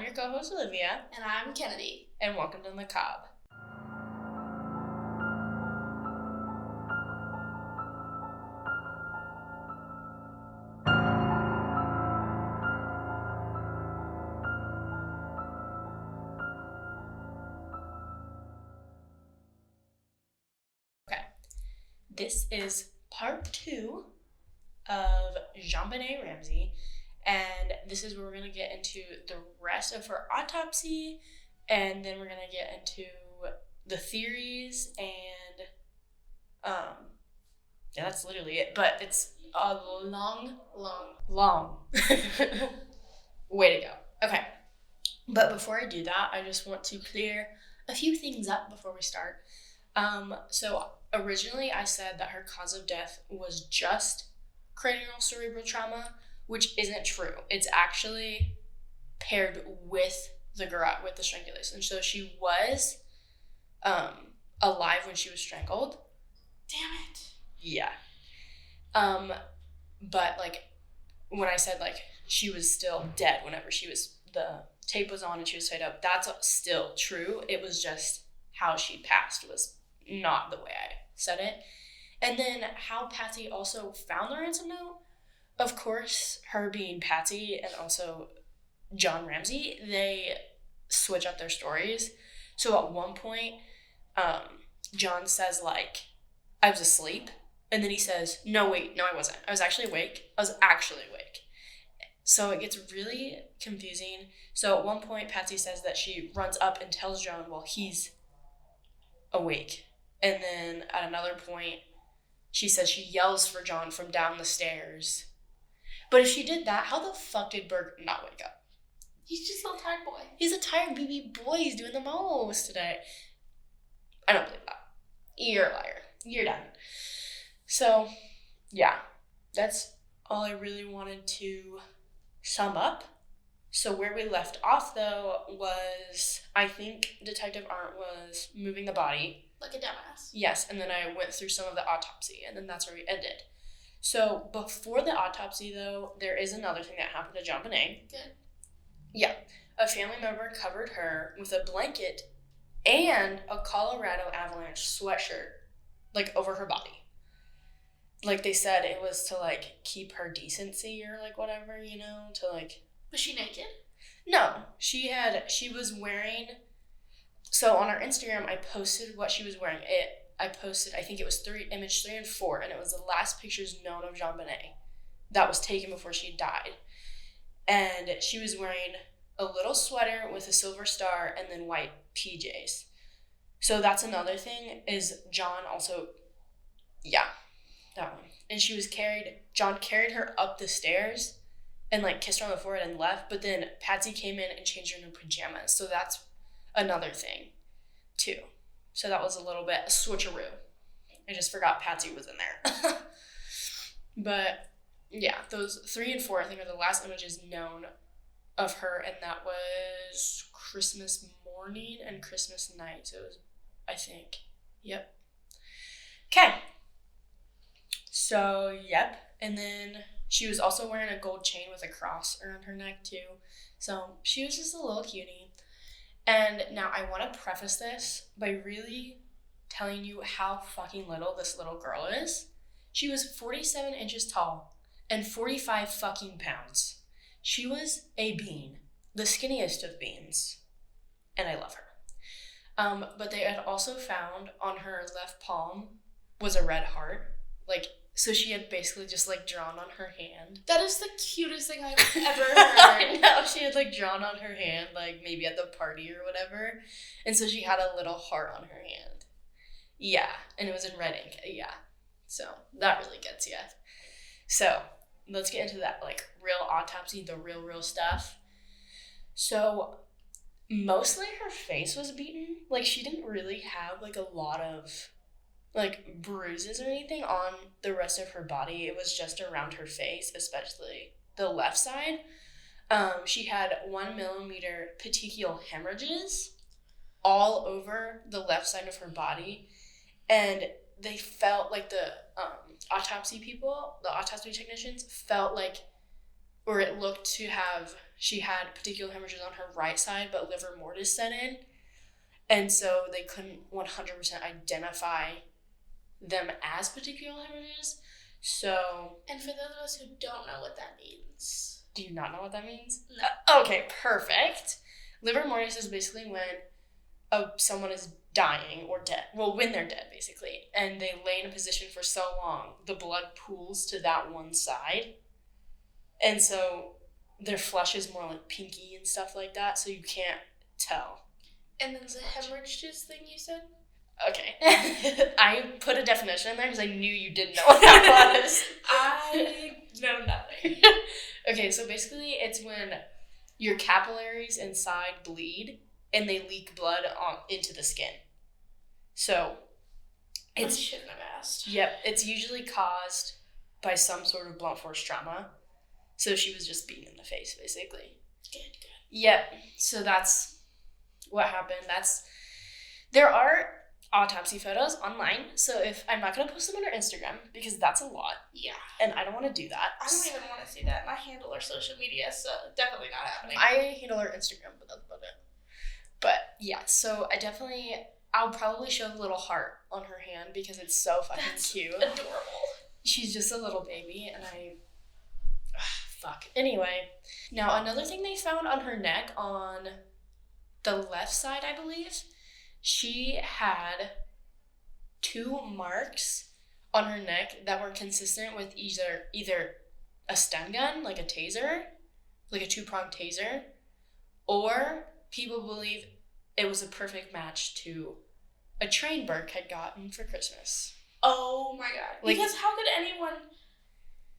I'm your co-host, Olivia. And I'm Kennedy. And welcome to the Cobb. Okay. This is part 2 of JonBenet Ramsey. And this is where we're going to get into the rest of her autopsy, and then we're going to get into the theories, and yeah, that's literally it. But it's a long way to go. Okay, but before I do that, I just want to clear a few things up before we start. So originally I said that her cause of death was just cranial cerebral trauma, which isn't true. It's actually paired with the strangulation. So she was alive when she was strangled. Damn it. Yeah. But like when I said like she was still dead whenever the tape was on and she was tied up, that's still true. It was just how she passed was not the way I said it. And then how Patsy also found the ransom note. Of course, her being Patsy and also John Ramsey, they switch up their stories. So at one point, John says, like, I was asleep. And then he says, no, I wasn't. I was actually awake. So it gets really confusing. So at one point, Patsy says that she runs up and tells John while he's awake. And then at another point, she says she yells for John from down the stairs. But if she did that, how the fuck did Berg not wake up? He's just a tired boy. He's a tired baby boy. He's doing the most today. I don't believe that. You're a liar. You're done. So, yeah. That's all I really wanted to sum up. So where we left off, though, was I think Detective Arndt was moving the body. Like a dumbass. Yes, and then I went through some of the autopsy, and then that's where we ended. So before the autopsy, though, there is another thing that happened to JonBenet. Good. Yeah. A family member covered her with a blanket and a Colorado Avalanche sweatshirt, like, over her body. Like, they said it was to, like, keep her decency or, like, whatever, you know, to, like... Was she naked? No. She was wearing... So on our Instagram, I posted what she was wearing. I posted, I think it was image 3 and 4, and it was the last pictures known of JonBenet that was taken before she died. And she was wearing a little sweater with a silver star and then white PJs. So that's another thing, is John also, yeah, that one. And John carried her up the stairs and like kissed her on the forehead and left, but then Patsy came in and changed her into pajamas. So that's another thing too. So that was a little bit a switcheroo. I just forgot Patsy was in there. But yeah, those 3 and 4 I think are the last images known of her, and that was Christmas morning and Christmas night. So it was, I think. Yep. Okay. So, yep. And then she was also wearing a gold chain with a cross around her neck too. So she was just a little cutie. And now I want to preface this by really telling you how fucking little this little girl is. She was 47 inches tall and 45 fucking pounds. She was a bean, the skinniest of beans, and I love her. But they had also found on her left palm was a red heart. Like, so she had basically just like drawn on her hand. That is the cutest thing I've ever heard. I know, she had like drawn on her hand, like maybe at the party or whatever. And so she had a little heart on her hand. Yeah, and it was in red ink. Yeah. So that really gets you. So let's get into that like real autopsy, the real stuff. So mostly her face was beaten. Like she didn't really have like a lot of like bruises or anything on the rest of her body. It was just around her face, especially the left side. She had 1 millimeter petechial hemorrhages all over the left side of her body, and they felt like the autopsy technicians felt like, or it looked to have she had particular hemorrhages on her right side, but livor mortis set in. And so they couldn't 100% identify them as particular hemorrhages. So... And for those of us who don't know what that means... Do you not know what that means? No. Okay, perfect. Livor mortis is basically when someone is dying or dead. Well, when they're dead, basically. And they lay in a position for so long, the blood pools to that one side. And so their flesh is more like pinky and stuff like that, so you can't tell. And then the hemorrhages thing you said? Okay. I put a definition in there because I knew you didn't know what that was. I know nothing. Okay, so basically it's when your capillaries inside bleed and they leak blood into the skin. So I shouldn't have asked. Yep, it's usually caused by some sort of blunt force trauma. So she was just beaten in the face, basically. Good. Yep, so that's what happened. There are autopsy photos online, so I'm not going to post them on our Instagram because that's a lot. Yeah. And I don't want to do that. I don't even want to see that. I handle our social media, so definitely not happening. I handle our Instagram, but that's about it. But yeah, so I'll probably show the little heart on her hand because it's so fucking cute. Adorable. She's just a little baby, and fuck. Anyway, now another thing they found on her neck on the left side, I believe, she had 2 marks on her neck that were consistent with either a stun gun, like a taser, like a 2-pronged taser, or people believe it was a perfect match to a train Burke had gotten for Christmas. Oh my god. Like, because how could anyone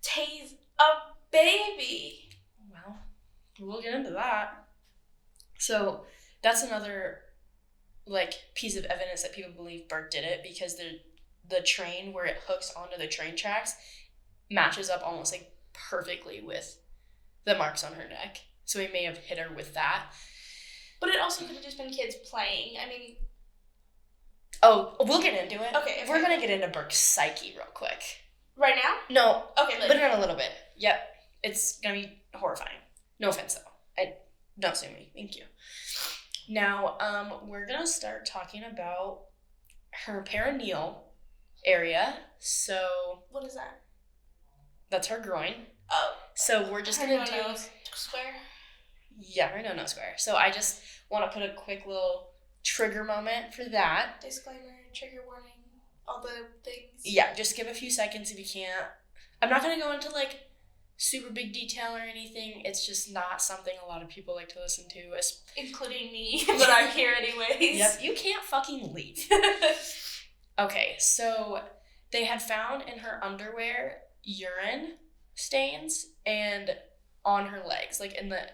tase a baby? Well, we'll get into that. So that's another piece of evidence that people believe Burke did it because the train where it hooks onto the train tracks matches up almost perfectly with the marks on her neck. So he may have hit her with that. But it also could have just been kids playing. I mean... Oh, we'll get into it. Okay. We're going to get into Burke's psyche real quick. Right now? No. Okay, later. But in a little bit. Yep. It's going to be horrifying. No offense, though. Don't sue me. Thank you. Now, we're going to start talking about her perineal area. So... What is that? That's her groin. Oh. So we're just going to do... Square? Yeah, her no square. So I just want to put a quick little trigger moment for that. Disclaimer, trigger warning, all the things. Yeah, just give a few seconds if you can't. I'm not going to go into super big detail or anything. It's just not something a lot of people like to listen to. Including me, but I'm here anyways. Yep, you can't fucking leave. Okay, so they had found in her underwear urine stains and on her legs, in the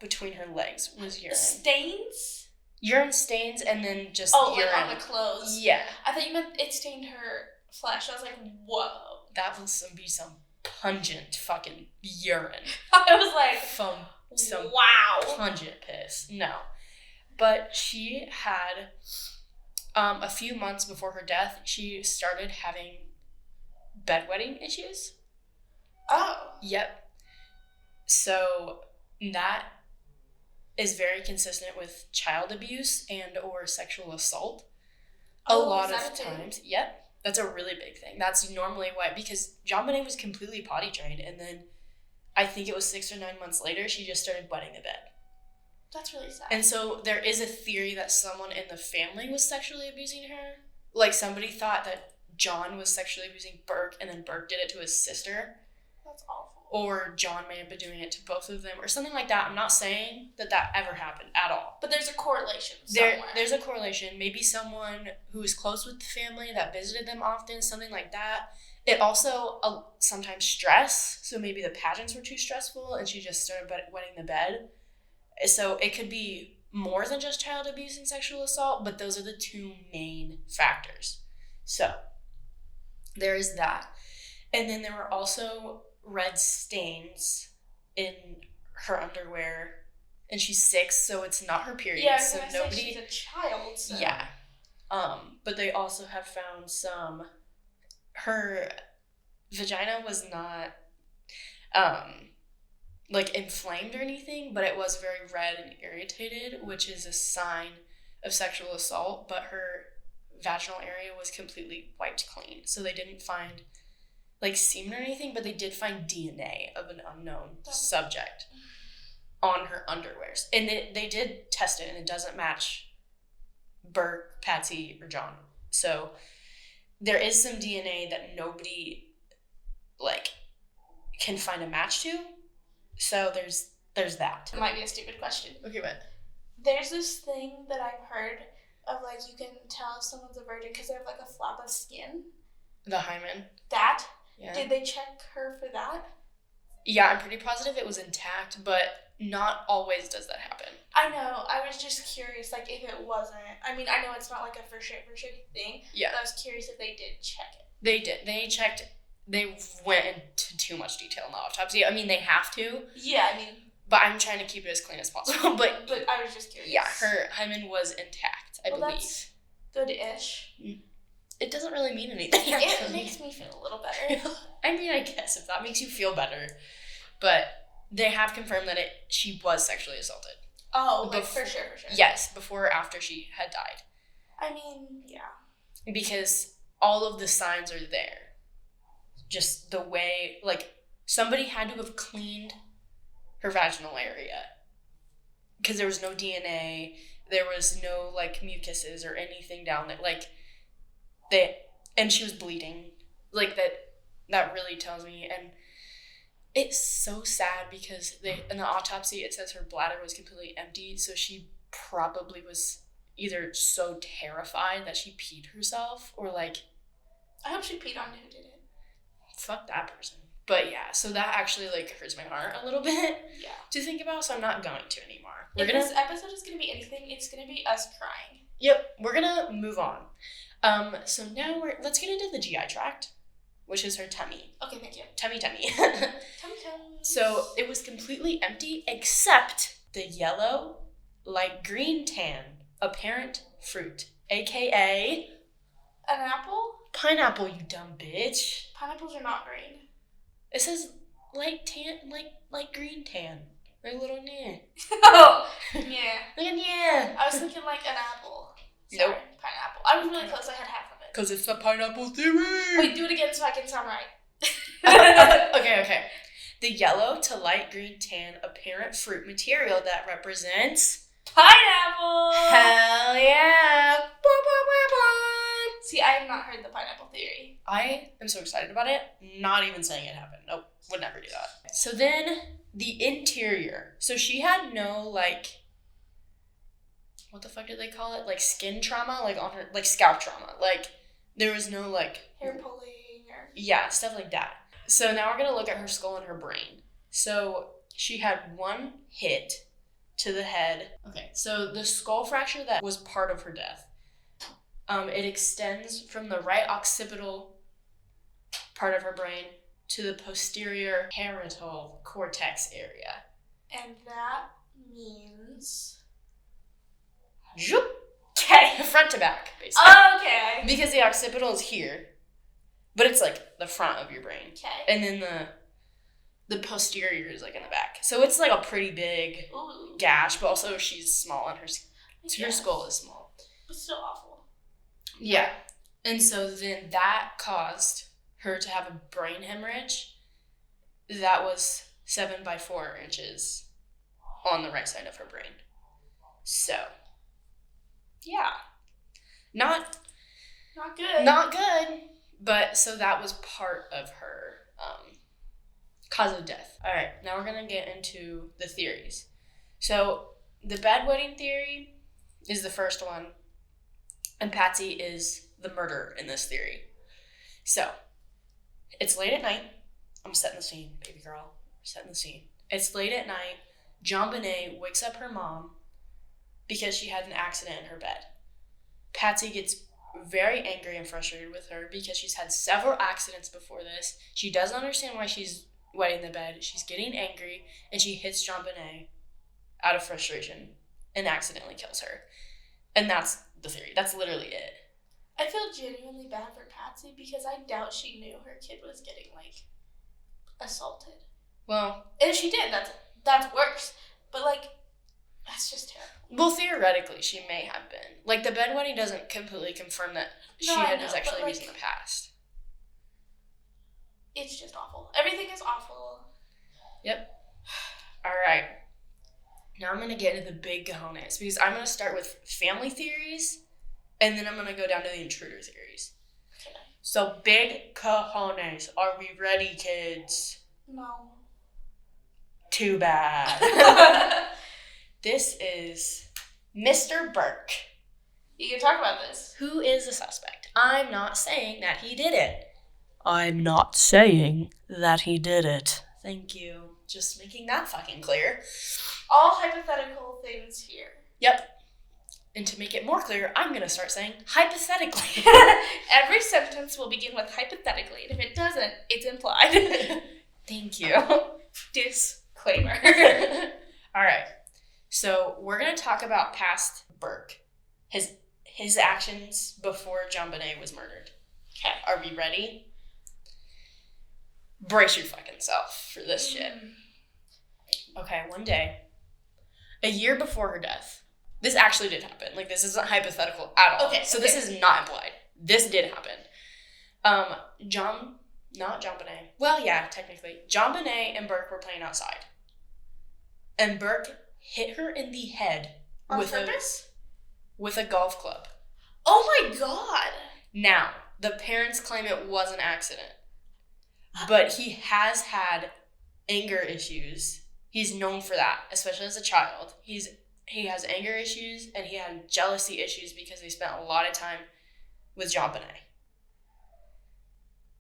between her legs was urine. Stains? Urine stains and then just urine. On the clothes. Yeah. I thought you meant it stained her flesh. I was like, whoa. That would be some pungent fucking urine. I was like, some wow. Pungent piss. No. But she had, a few months before her death, she started having bedwetting issues. Oh. Yep. So that is very consistent with child abuse and or sexual assault. A lot of times. Yep. That's a really big thing. That's normally why, because JonBenet was completely potty trained, and then I think it was 6 or 9 months later, she just started wetting the bed. That's really sad. And so there is a theory that someone in the family was sexually abusing her. Somebody thought that John was sexually abusing Burke, and then Burke did it to his sister. That's awful. Or John may have been doing it to both of them, or something like that. I'm not saying that ever happened at all. But there's a correlation somewhere. There's a correlation. Maybe someone who is close with the family that visited them often, something like that. It also sometimes stress. So maybe the pageants were too stressful, and she just started wetting the bed. So it could be more than just child abuse and sexual assault, but those are the 2 main factors. So there is that. And then there were also red stains in her underwear, and she's 6, so it's not her period. Yeah, so nobody. She's a child. So. Yeah, but they also have found her vagina was not like inflamed or anything, but it was very red and irritated, which is a sign of sexual assault, but her vaginal area was completely wiped clean. So they didn't find like semen or anything, but they did find DNA of an unknown subject on her underwears. And they did test it, and it doesn't match Burke, Patsy, or John. So there is some DNA that nobody like can find a match to. So there's that. It might be a stupid question. Okay, what? There's this thing that I've heard of, like, you can tell if someone's a virgin because they have, like, a flap of skin. The hymen. That? Yeah. Did they check her for that? Yeah, I'm pretty positive it was intact, but not always does that happen. I know. I was just curious, like, if it wasn't. I mean, I know it's not, like, a for sure thing. Yeah. But I was curious if they did check it. They did. They checked. They went into too much detail in the autopsy. I mean, they have to. Yeah, I mean. But I'm trying to keep it as clean as possible. But I was just curious. Yeah, her hymen was intact, I believe. That's good-ish. It doesn't really mean anything. It makes me feel a little better. I mean, I guess if that makes you feel better. But they have confirmed that she was sexually assaulted. Oh, like for sure. Yes, before or after she had died. I mean, yeah. Because all of the signs are there. Just the way, like, somebody had to have cleaned her vaginal area. Because there was no DNA, there was no, like, mucuses or anything down there. Like, and she was bleeding. Like, that really tells me. And it's so sad because in the autopsy, it says her bladder was completely empty. So she probably was either so terrified that she peed herself or, like... I hope she peed on who did it. Fuck that person. But yeah, so that actually, like, hurts my heart a little bit to think about, so I'm not going to anymore. This episode is going to be anything, it's going to be us crying. Yep, we're going to move on. So now let's get into the GI tract, which is her tummy. Okay, thank you. Tummy. Tummy. So it was completely empty except the yellow, light green tan, apparent fruit, aka... An apple? Pineapple, you dumb bitch. Pineapples are not green. It says light tan, light green tan. Like a little yeah. Oh, yeah. Like a yeah. I was thinking like an apple. Sorry, nope. Pineapple. I was really close. I had half of it. Because it's the pineapple theory. Wait, do it again so I can sound right. Okay. The yellow to light green tan apparent fruit material that represents... Pineapple! Hell yeah! See, I have not heard the pineapple theory. I am so excited about it. Not even saying it happened. Nope. Would never do that. So then, the interior. So she had no, like... What the fuck did they call it? Like, skin trauma? Like, on her... Like, scalp trauma. Like, there was no, like... Hair pulling or... Yeah, stuff like that. So now we're going to look at her skull and her brain. So she had one hit to the head. Okay, so the skull fracture that was part of her death. It extends from the right occipital part of her brain to the posterior parietal cortex area. And that means... Okay. Front to back, basically. Okay. Because the occipital is here, but it's like the front of your brain. Okay. And then the posterior is like in the back. So it's like a pretty big gash, but also she's small and her skull is small. It's still awful. Yeah. And so then that caused her to have a brain hemorrhage that was 7 by 4 inches on the right side of her brain. So, yeah. Not good. Not good. But so that was part of her cause of death. All right, now we're going to get into the theories. So the bedwetting theory is the first one. And Patsy is the murderer in this theory. So, it's late at night. I'm setting the scene, baby girl. Setting the scene. It's late at night. JonBenet wakes up her mom because she had an accident in her bed. Patsy gets very angry and frustrated with her because she's had several accidents before this. She doesn't understand why she's wetting the bed. She's getting angry, and she hits JonBenet out of frustration and accidentally kills her. And that's the theory. That's literally it. I feel genuinely bad for Patsy because I doubt she knew her kid was getting, like, assaulted. Well, And if she did, that's worse. But, like, that's just terrible. well, theoretically, she may have been. Like, the bedwetting doesn't completely confirm that she had sexually abused in the past. It's just awful. Everything is awful. Yep. All right. Now I'm going to get into the big cojones, because I'm going to start with family theories, and then I'm going to go down to the intruder theories. Okay. So, big cojones. Are we ready, kids? No. Too bad. This is Mr. Burke. You can talk about this. Who is the suspect? I'm not saying that he did it. I'm not saying that he did it. Thank you. Just making that fucking clear. All hypothetical things here. Yep. And to make it more clear, I'm going to start saying hypothetically. Every sentence will begin with hypothetically, and if it doesn't, it's implied. Thank you. Disclaimer. All right. So we're going to talk about past Burke. His actions before JonBenet was murdered. Okay. Are we ready? Brace your fucking self for this shit. Okay, one day, a year before her death, this actually did happen. Like, this isn't hypothetical at all. Okay. So this is not implied. This did happen. Not JonBenet. Well, yeah, technically. JonBenet and Burke were playing outside. And Burke hit her in the head with a golf club. Oh my god! Now, the parents claim it was an accident. But he has had anger issues. He's known for that, especially as a child. He has anger issues, and he had jealousy issues because they spent a lot of time with JonBenet.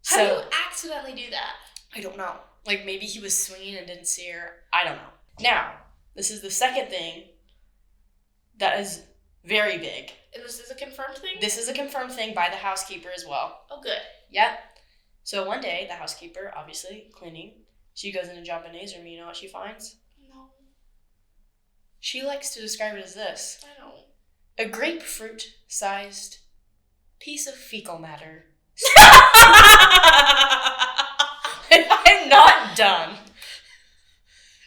How do you accidentally do that? I don't know. Like, maybe he was swinging and didn't see her. I don't know. Now, this is the second thing that is very big. And this is a confirmed thing? This is a confirmed thing by the housekeeper as well. Oh, good. Yep. So one day, the housekeeper, obviously cleaning, she goes into JonBenet's room. You know what she finds? No. She likes to describe it as this. I don't. A grapefruit-sized piece of fecal matter. I'm not done.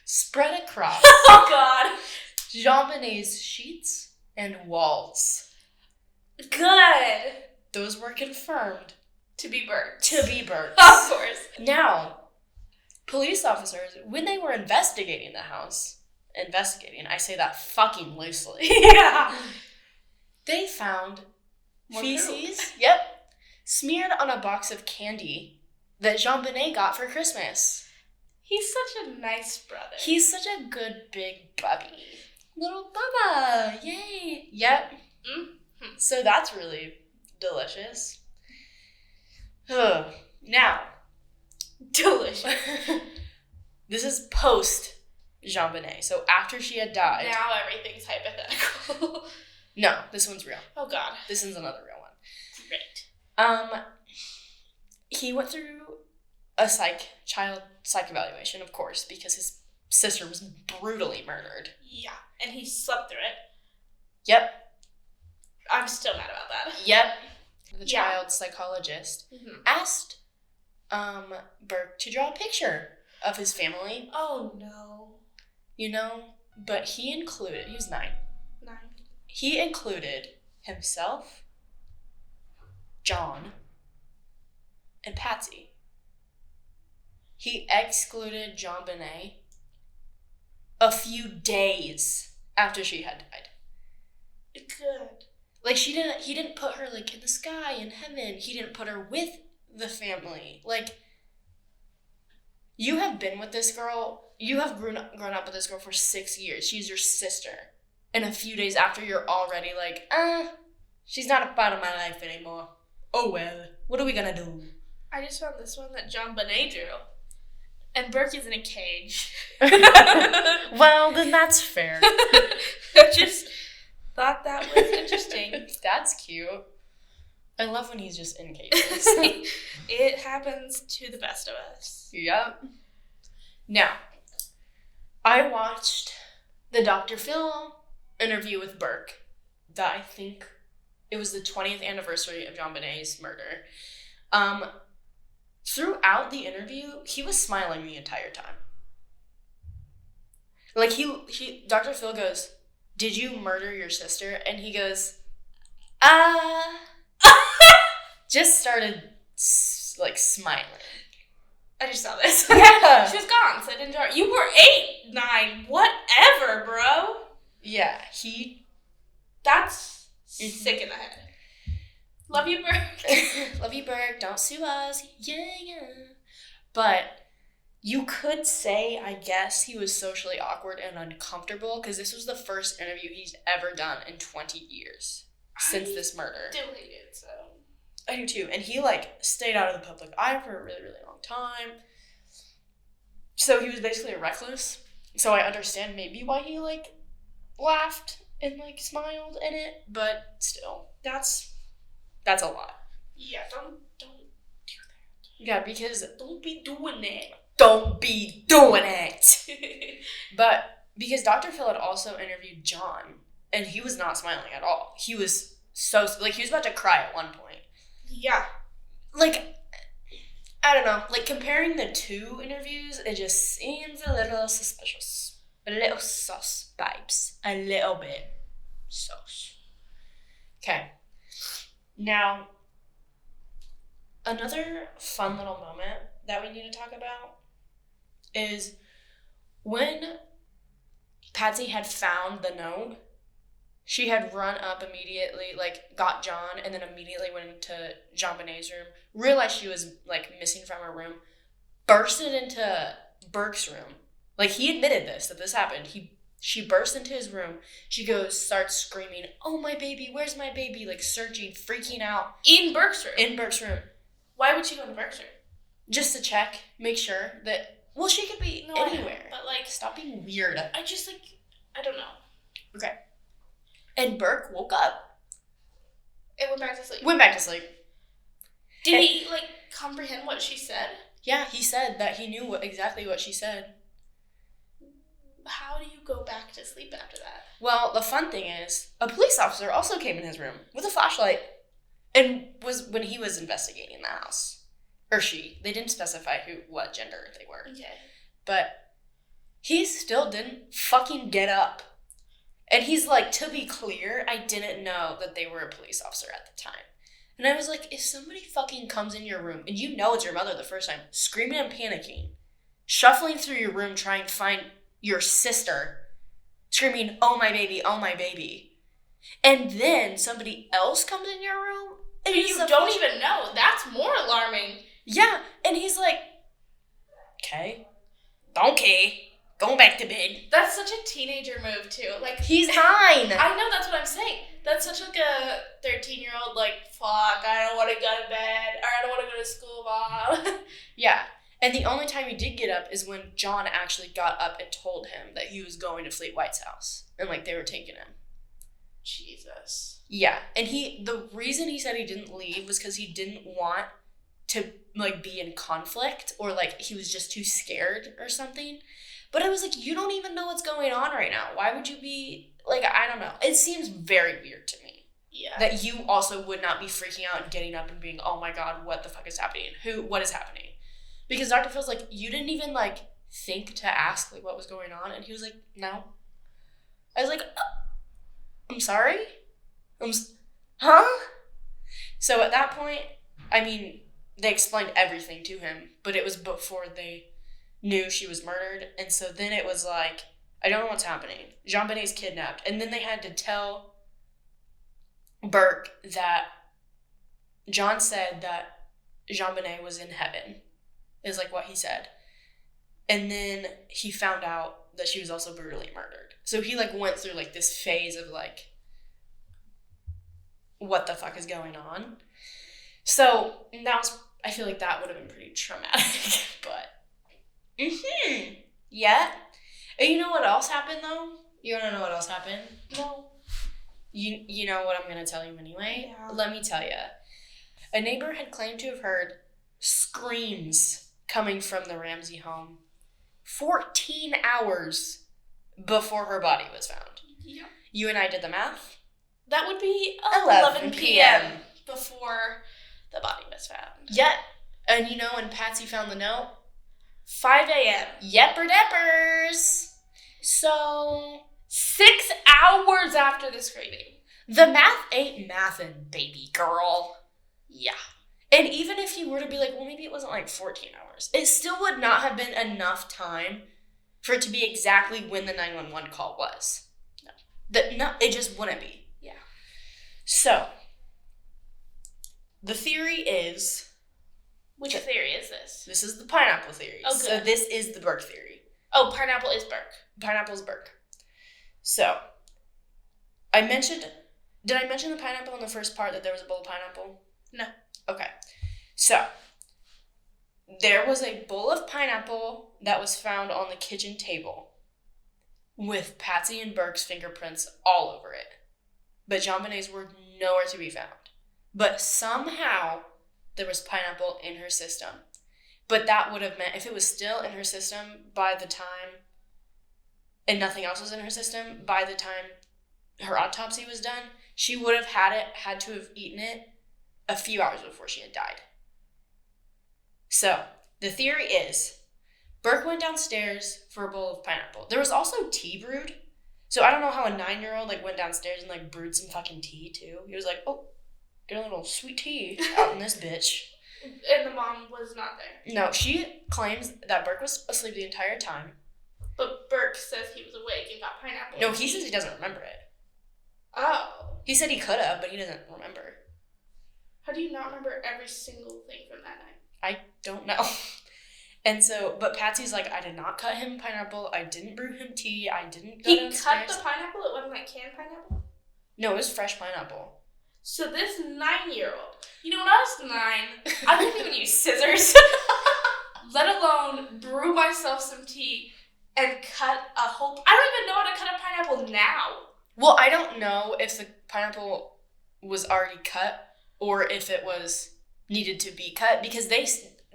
Spread across. Oh, God. JonBenet's sheets and walls. Good. Those were confirmed. To be burnt. To be burnt. Of course. Now, police officers, when they were investigating the house, I say that fucking loosely. Yeah. They found More feces, poop. yep, smeared on a box of candy that JonBenet got for Christmas. He's such a nice brother. He's such a good big bubby. Little bubba, yay. Yep. Mm-hmm. So that's really delicious. Now, Delicious. this is post JonBenet. So after she had died. Now everything's hypothetical. No, this one's real. Oh, God. This one's another real one. Great. He went through a child psych evaluation, of course, because his sister was brutally murdered. Yeah. And he slept through it. Yep. I'm still mad about that. Yep. The child psychologist Mm-hmm. asked Burke to draw a picture of his family. Oh, no. You know, but he was 9. 9. He included himself, John, and Patsy. He excluded JonBenet a few days after she had died. Good. Like, he didn't put her, like, in the sky, in heaven. He didn't put her with the family. Like, you have been with this girl, you have grown up with this girl for 6 years. She's your sister. And a few days after, you're already like, she's not a part of my life anymore. Oh, well, what are we gonna do? I just found this one that JonBenet drew. And Burke is in a cage. Well, then that's fair. I just thought that was interesting. That's cute. I love when he's just in cages. It happens to the best of us. Yep. Now, I watched the Dr. Phil interview with Burke. That I think it was the 20th anniversary of JonBenet's murder. Throughout the interview, he was smiling the entire time. Like, Dr. Phil goes, did you murder your sister? And he goes, just started, like, smiling. I just saw this. Yeah. She was gone, so I didn't jar. You were 8, 9, whatever, bro. Yeah, That's sick in the head. Love you, Burke. Love you, Burke. Don't sue us. Yeah. But you could say, I guess, he was socially awkward and uncomfortable because this was the first interview he's ever done in 20 years since this murder. I still hate it, so. I do too. And he, like, stayed out of the public eye for a really, really long time. So he was basically a recluse. So I understand maybe why he, like, laughed and, like, smiled in it. But still, that's a lot. Yeah, don't do that. Yeah, because Don't be doing that. Don't be doing it. But because Dr. Phil had also interviewed John, and he was not smiling at all. He was he was about to cry at one point. Yeah. Like, I don't know. Like, comparing the two interviews, it just seems a little suspicious. A little sus, vibes. A little bit sus. Okay. Now, another fun little moment that we need to talk about is when Patsy had found the note, she had run up immediately, like, got John, and then immediately went into JonBenet's room, realized she was, like, missing from her room, bursted into Burke's room. Like, he admitted that this happened. She burst into his room. She starts screaming, "Oh, my baby, where's my baby?" Like, searching, freaking out. In Burke's room? In Burke's room. Why would she go to Burke's room? Just to check, make sure that, well, she could be anywhere. But, like, stop being weird. I just, like, I don't know. Okay. And Burke woke up. It went back to sleep. Did he, like, comprehend what she said? Yeah, he said that he knew exactly what she said. How do you go back to sleep after that? Well, the fun thing is, a police officer also came in his room with a flashlight and was when he was investigating the house. Or she. They didn't specify what gender they were. Okay. But he still didn't fucking get up. And he's like, to be clear, I didn't know that they were a police officer at the time. And I was like, if somebody fucking comes in your room, and you know it's your mother the first time, screaming and panicking, shuffling through your room trying to find your sister, screaming, "Oh, my baby, oh, my baby." And then somebody else comes in your room, and you don't even know. That's more alarming. Yeah, and he's like, okay, going back to bed. That's such a teenager move, too. Like, he's 9. I know, that's what I'm saying. That's such, like, a 13-year-old, like, fuck, I don't want to go to bed, or I don't want to go to school, Mom. Yeah. And the only time he did get up is when John actually got up and told him that he was going to Fleet White's house. And, like, they were taking him. Jesus. Yeah. And the reason he said he didn't leave was because he didn't want to, like, be in conflict, or, like, he was just too scared or something. But I was like, you don't even know what's going on right now. Why would you be, like, I don't know. It seems very weird to me. Yeah. That you also would not be freaking out and getting up and being, oh my God, what the fuck is happening? What is happening? Because Dr. Phil's like, you didn't even, like, think to ask, like, what was going on? And he was like, no. I was like, I'm sorry? Huh? So at that point, I mean, they explained everything to him, but it was before they knew she was murdered. And so then it was like, I don't know what's happening. JonBenet's kidnapped. And then they had to tell Burke that John said that JonBenet was in heaven, is like what he said. And then he found out that she was also brutally murdered. So he, like, went through, like, this phase of, like, what the fuck is going on? So I feel like that would have been pretty traumatic, but yeah. And you know what else happened, though? You want to know what else happened? No. You know what I'm going to tell you anyway? Yeah. Let me tell you. A neighbor had claimed to have heard screams coming from the Ramsey home 14 hours before her body was found. Yeah. You and I did the math. That would be 11 p.m. before the body was found. Yeah. And you know when Patsy found the note? 5 a.m. Yepper deppers. So 6 hours after the screaming. the math ain't mathin', baby girl. Yeah. And even if you were to be like, well, maybe it wasn't like 14 hours, it still would not have been enough time for it to be exactly when the 911 call was. No, it just wouldn't be. Yeah. So, the theory is... Which theory is this? This is the pineapple theory. Oh, good. So this is the Burke theory. Oh, pineapple is Burke. Pineapple's Burke. So, Did I mention the pineapple in the first part, that there was a bowl of pineapple? No. Okay. So, there was a bowl of pineapple that was found on the kitchen table with Patsy and Burke's fingerprints all over it. But JonBenet's were nowhere to be found. But somehow, there was pineapple in her system. But that would have meant, if it was still in her system by the time, and nothing else was in her system, by the time her autopsy was done, she would have had to have eaten it a few hours before she had died. So, the theory is, Burke went downstairs for a bowl of pineapple. There was also tea brewed. So I don't know how a 9-year-old went downstairs and brewed some fucking tea too. He was like, oh, get a little sweet tea out in this bitch. And the mom was not there. No, she claims that Burke was asleep the entire time. But Burke says he was awake and got pineapple. No, he says he doesn't remember it. Oh. He said he could have, but he doesn't remember. How do you not remember every single thing from that night? I don't know. And so, but Patsy's like, I did not cut him pineapple. I didn't brew him tea. I didn't go downstairs. He cut the pineapple? It wasn't canned pineapple? No, it was fresh pineapple. So this 9-year-old, when I was 9, I couldn't even use scissors, let alone brew myself some tea and cut a whole... I don't even know how to cut a pineapple now. Well, I don't know if the pineapple was already cut or if it was needed to be cut, because they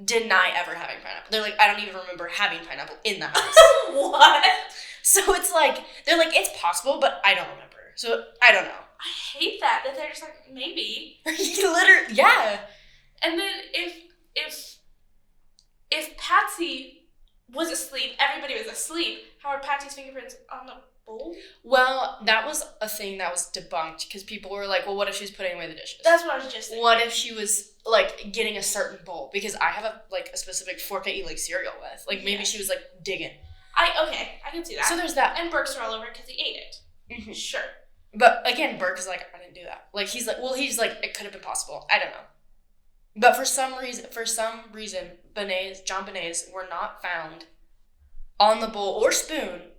deny ever having pineapple. They're like, I don't even remember having pineapple in the house. What? So it's like, they're like, it's possible, but I don't remember. So I don't know. I hate that they're just like, maybe. Literally, yeah. And then if Patsy was asleep, everybody was asleep, how are Patsy's fingerprints on the bowl? Well, that was a thing that was debunked because people were like, well, what if she was putting away the dishes? That's what I was just thinking. What if she was getting a certain bowl? Because I have a specific fork I eat cereal with. Maybe she was digging. I can see that. So there's that. And Burke's are all over because he ate it. Mm-hmm. Sure. But again, Burke is like, I didn't do that. It could have been possible. I don't know. But for some reason, JonBenet's were not found on the bowl or spoon.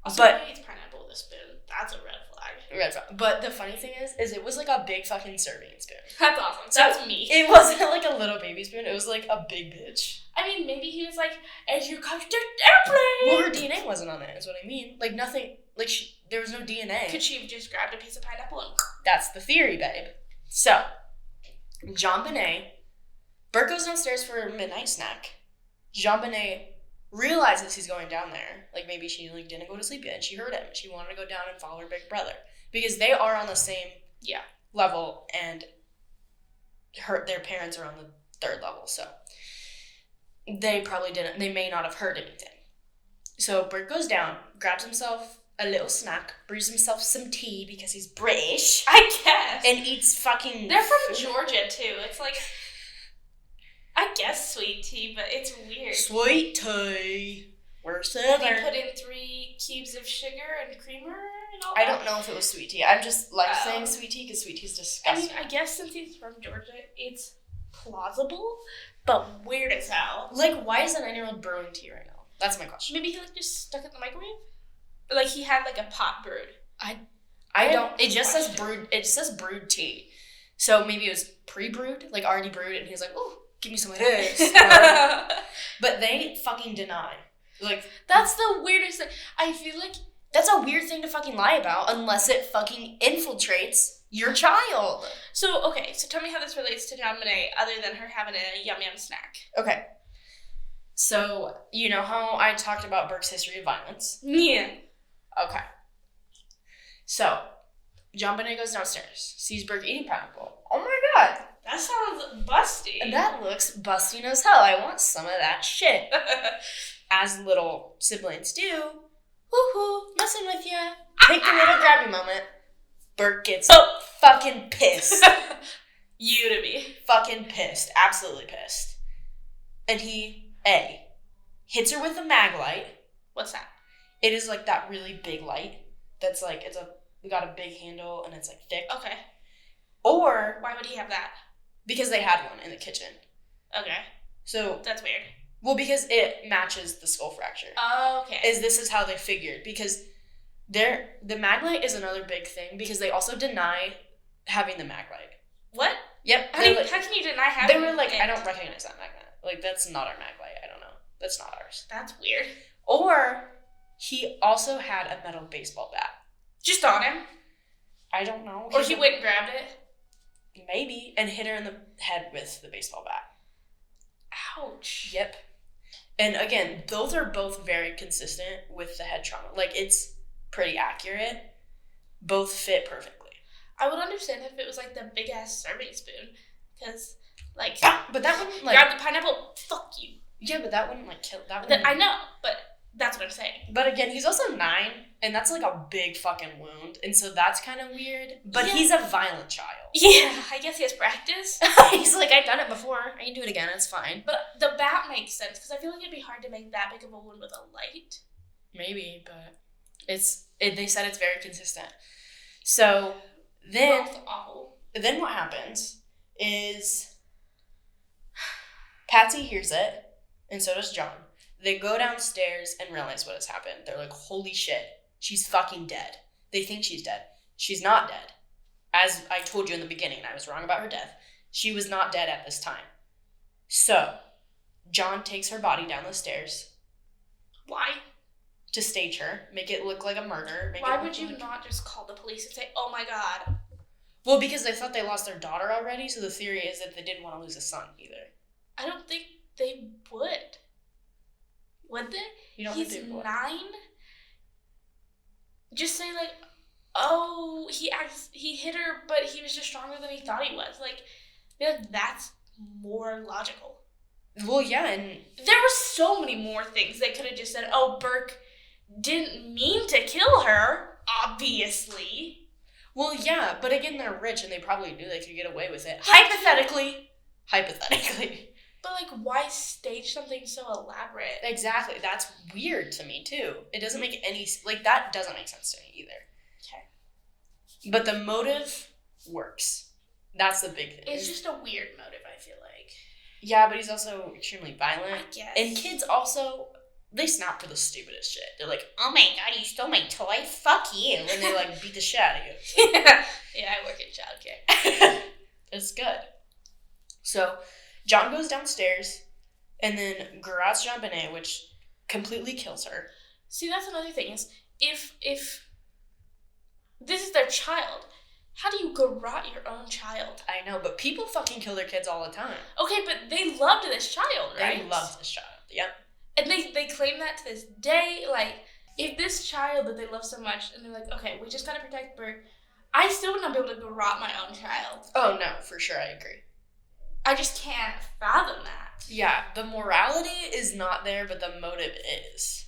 Also, but he eats pineapple with a spoon. That's a red flag. Red flag. But the funny thing is it was a big fucking serving spoon. That's awesome. So that's me. It wasn't a little baby spoon. It was a big bitch. I mean, maybe he was like, as you come to airplane. Well, her DNA wasn't on it, is what I mean. Nothing, there was no DNA. Could she have just grabbed a piece of pineapple and... That's the theory, babe. So, JonBenet, Burke goes downstairs for a midnight snack. JonBenet realizes he's going down there. Maybe she didn't go to sleep yet and she heard him. She wanted to go down and follow her big brother. Because they are on the same level, and their parents are on the 3rd level, so they may not have heard anything. So Burke goes down, grabs himself a little snack, brews himself some tea because he's British. I guess. And eats fucking... They're from Georgia, too. It's I guess sweet tea, but it's weird. Sweet tea. We're Southern. They put in 3 cubes of sugar and creamer and all that. I don't know if it was sweet tea. I'm just saying sweet tea because sweet tea is disgusting. I guess since he's from Georgia, it's plausible, but weird as hell. Why is a 9-year-old brewing tea right now? That's my question. Maybe he just stuck it in the microwave? Or he had a pot brewed. I don't. It just says brewed. It says brewed tea. So maybe it was pre-brewed, already brewed, and he was like, "Oh, give me some of this." But they fucking deny. That's the weirdest thing. I feel like that's a weird thing to fucking lie about, unless it fucking infiltrates your child. So tell me how this relates to JonBenet, other than her having a yum yum snack. Okay. So you know how I talked about Burke's history of violence? Yeah. Okay. So, JonBenet goes downstairs, sees Burke eating pineapple. Oh my god! That sounds busty. That looks busty as hell. I want some of that shit. As little siblings do, Woohoo, messing with ya. Take the little grabby moment. Bert gets fucking pissed. You to be. Fucking pissed. Absolutely pissed. And he, hits her with a mag light. What's that? It is like that really big light that's like, we got a big handle and it's like thick. Okay. Or. Why would he have that? Because they had one in the kitchen. Okay. So. That's weird. Well, because it matches the skull fracture. Oh, okay. This is how they figured. Because the mag light is another big thing because they also deny having the mag light. What? Yep. How can you deny having it? They were like, I don't recognize that magnet. Like, that's not our mag light. I don't know. That's not ours. That's weird. Or he also had a metal baseball bat. Just on him? I don't know. Or he went and grabbed it? Maybe. And hit her in the head with the baseball bat. Ouch. Yep. And again, those are both very consistent with the head trauma. Like, it's pretty accurate. Both fit perfectly. I would understand if it was like the big ass serving spoon. Because, like. But that wouldn't, like. Grab the pineapple, fuck you. Yeah, but that wouldn't, like, kill. I know, but that's what I'm saying. But again, he's also 9, and that's like a big fucking wound. And so that's kind of weird. But yeah. He's a violent child. Yeah, I guess he has practice. He's like, I've done it before. I can do it again. It's fine. But the bat makes sense, because I feel like it'd be hard to make that big of a wound with a light. Maybe, but they said it's very consistent. So then, both awful. Then what happens is Patsy hears it, and so does John. They go downstairs and realize what has happened. They're like, holy shit, she's fucking dead. They think she's dead. She's not dead. As I told you in the beginning, I was wrong about her death. She was not dead at this time. So, John takes her body down the stairs. Why? To stage her. Make it look like a murder. Why would you not just call the police and say, oh my god? Well, because they thought they lost their daughter already, so the theory is that they didn't want to lose a son either. I don't think they would. Would they? You don't He's think they would. 9? Just say like, oh, he hit her, but he was just stronger than he thought he was. Like, I feel like that's more logical. Well, yeah, and there were so many more things they could have just said. Oh, Burke didn't mean to kill her, obviously. Well, yeah, but again, they're rich and they probably knew they could get away with it. Hypothetically. But, like, why stage something so elaborate? Exactly. That's weird to me, too. It doesn't make any... Like, that doesn't make sense to me either. Okay. But the motive works. That's the big thing. It's just a weird motive, I feel like. Yeah, but he's also extremely violent. I guess. And kids also... They snap for the stupidest shit. They're like, oh my god, you stole my toy? Fuck you. And they, like, beat the shit out of you. Yeah, I work in childcare. It's good. So... John goes downstairs and then garrots JonBenet, which completely kills her. See, that's another thing is if this is their child, how do you garrot your own child? I know, but people fucking kill their kids all the time. Okay, but they loved this child, right? They loved this child, yep. And they claim that to this day. Like, if this child that they love so much, and they're like, okay, we just gotta protect Bert, I still would not be able to garrot my own child. Oh, no, for sure, I agree. I just can't fathom that. Yeah, the morality is not there, but the motive is.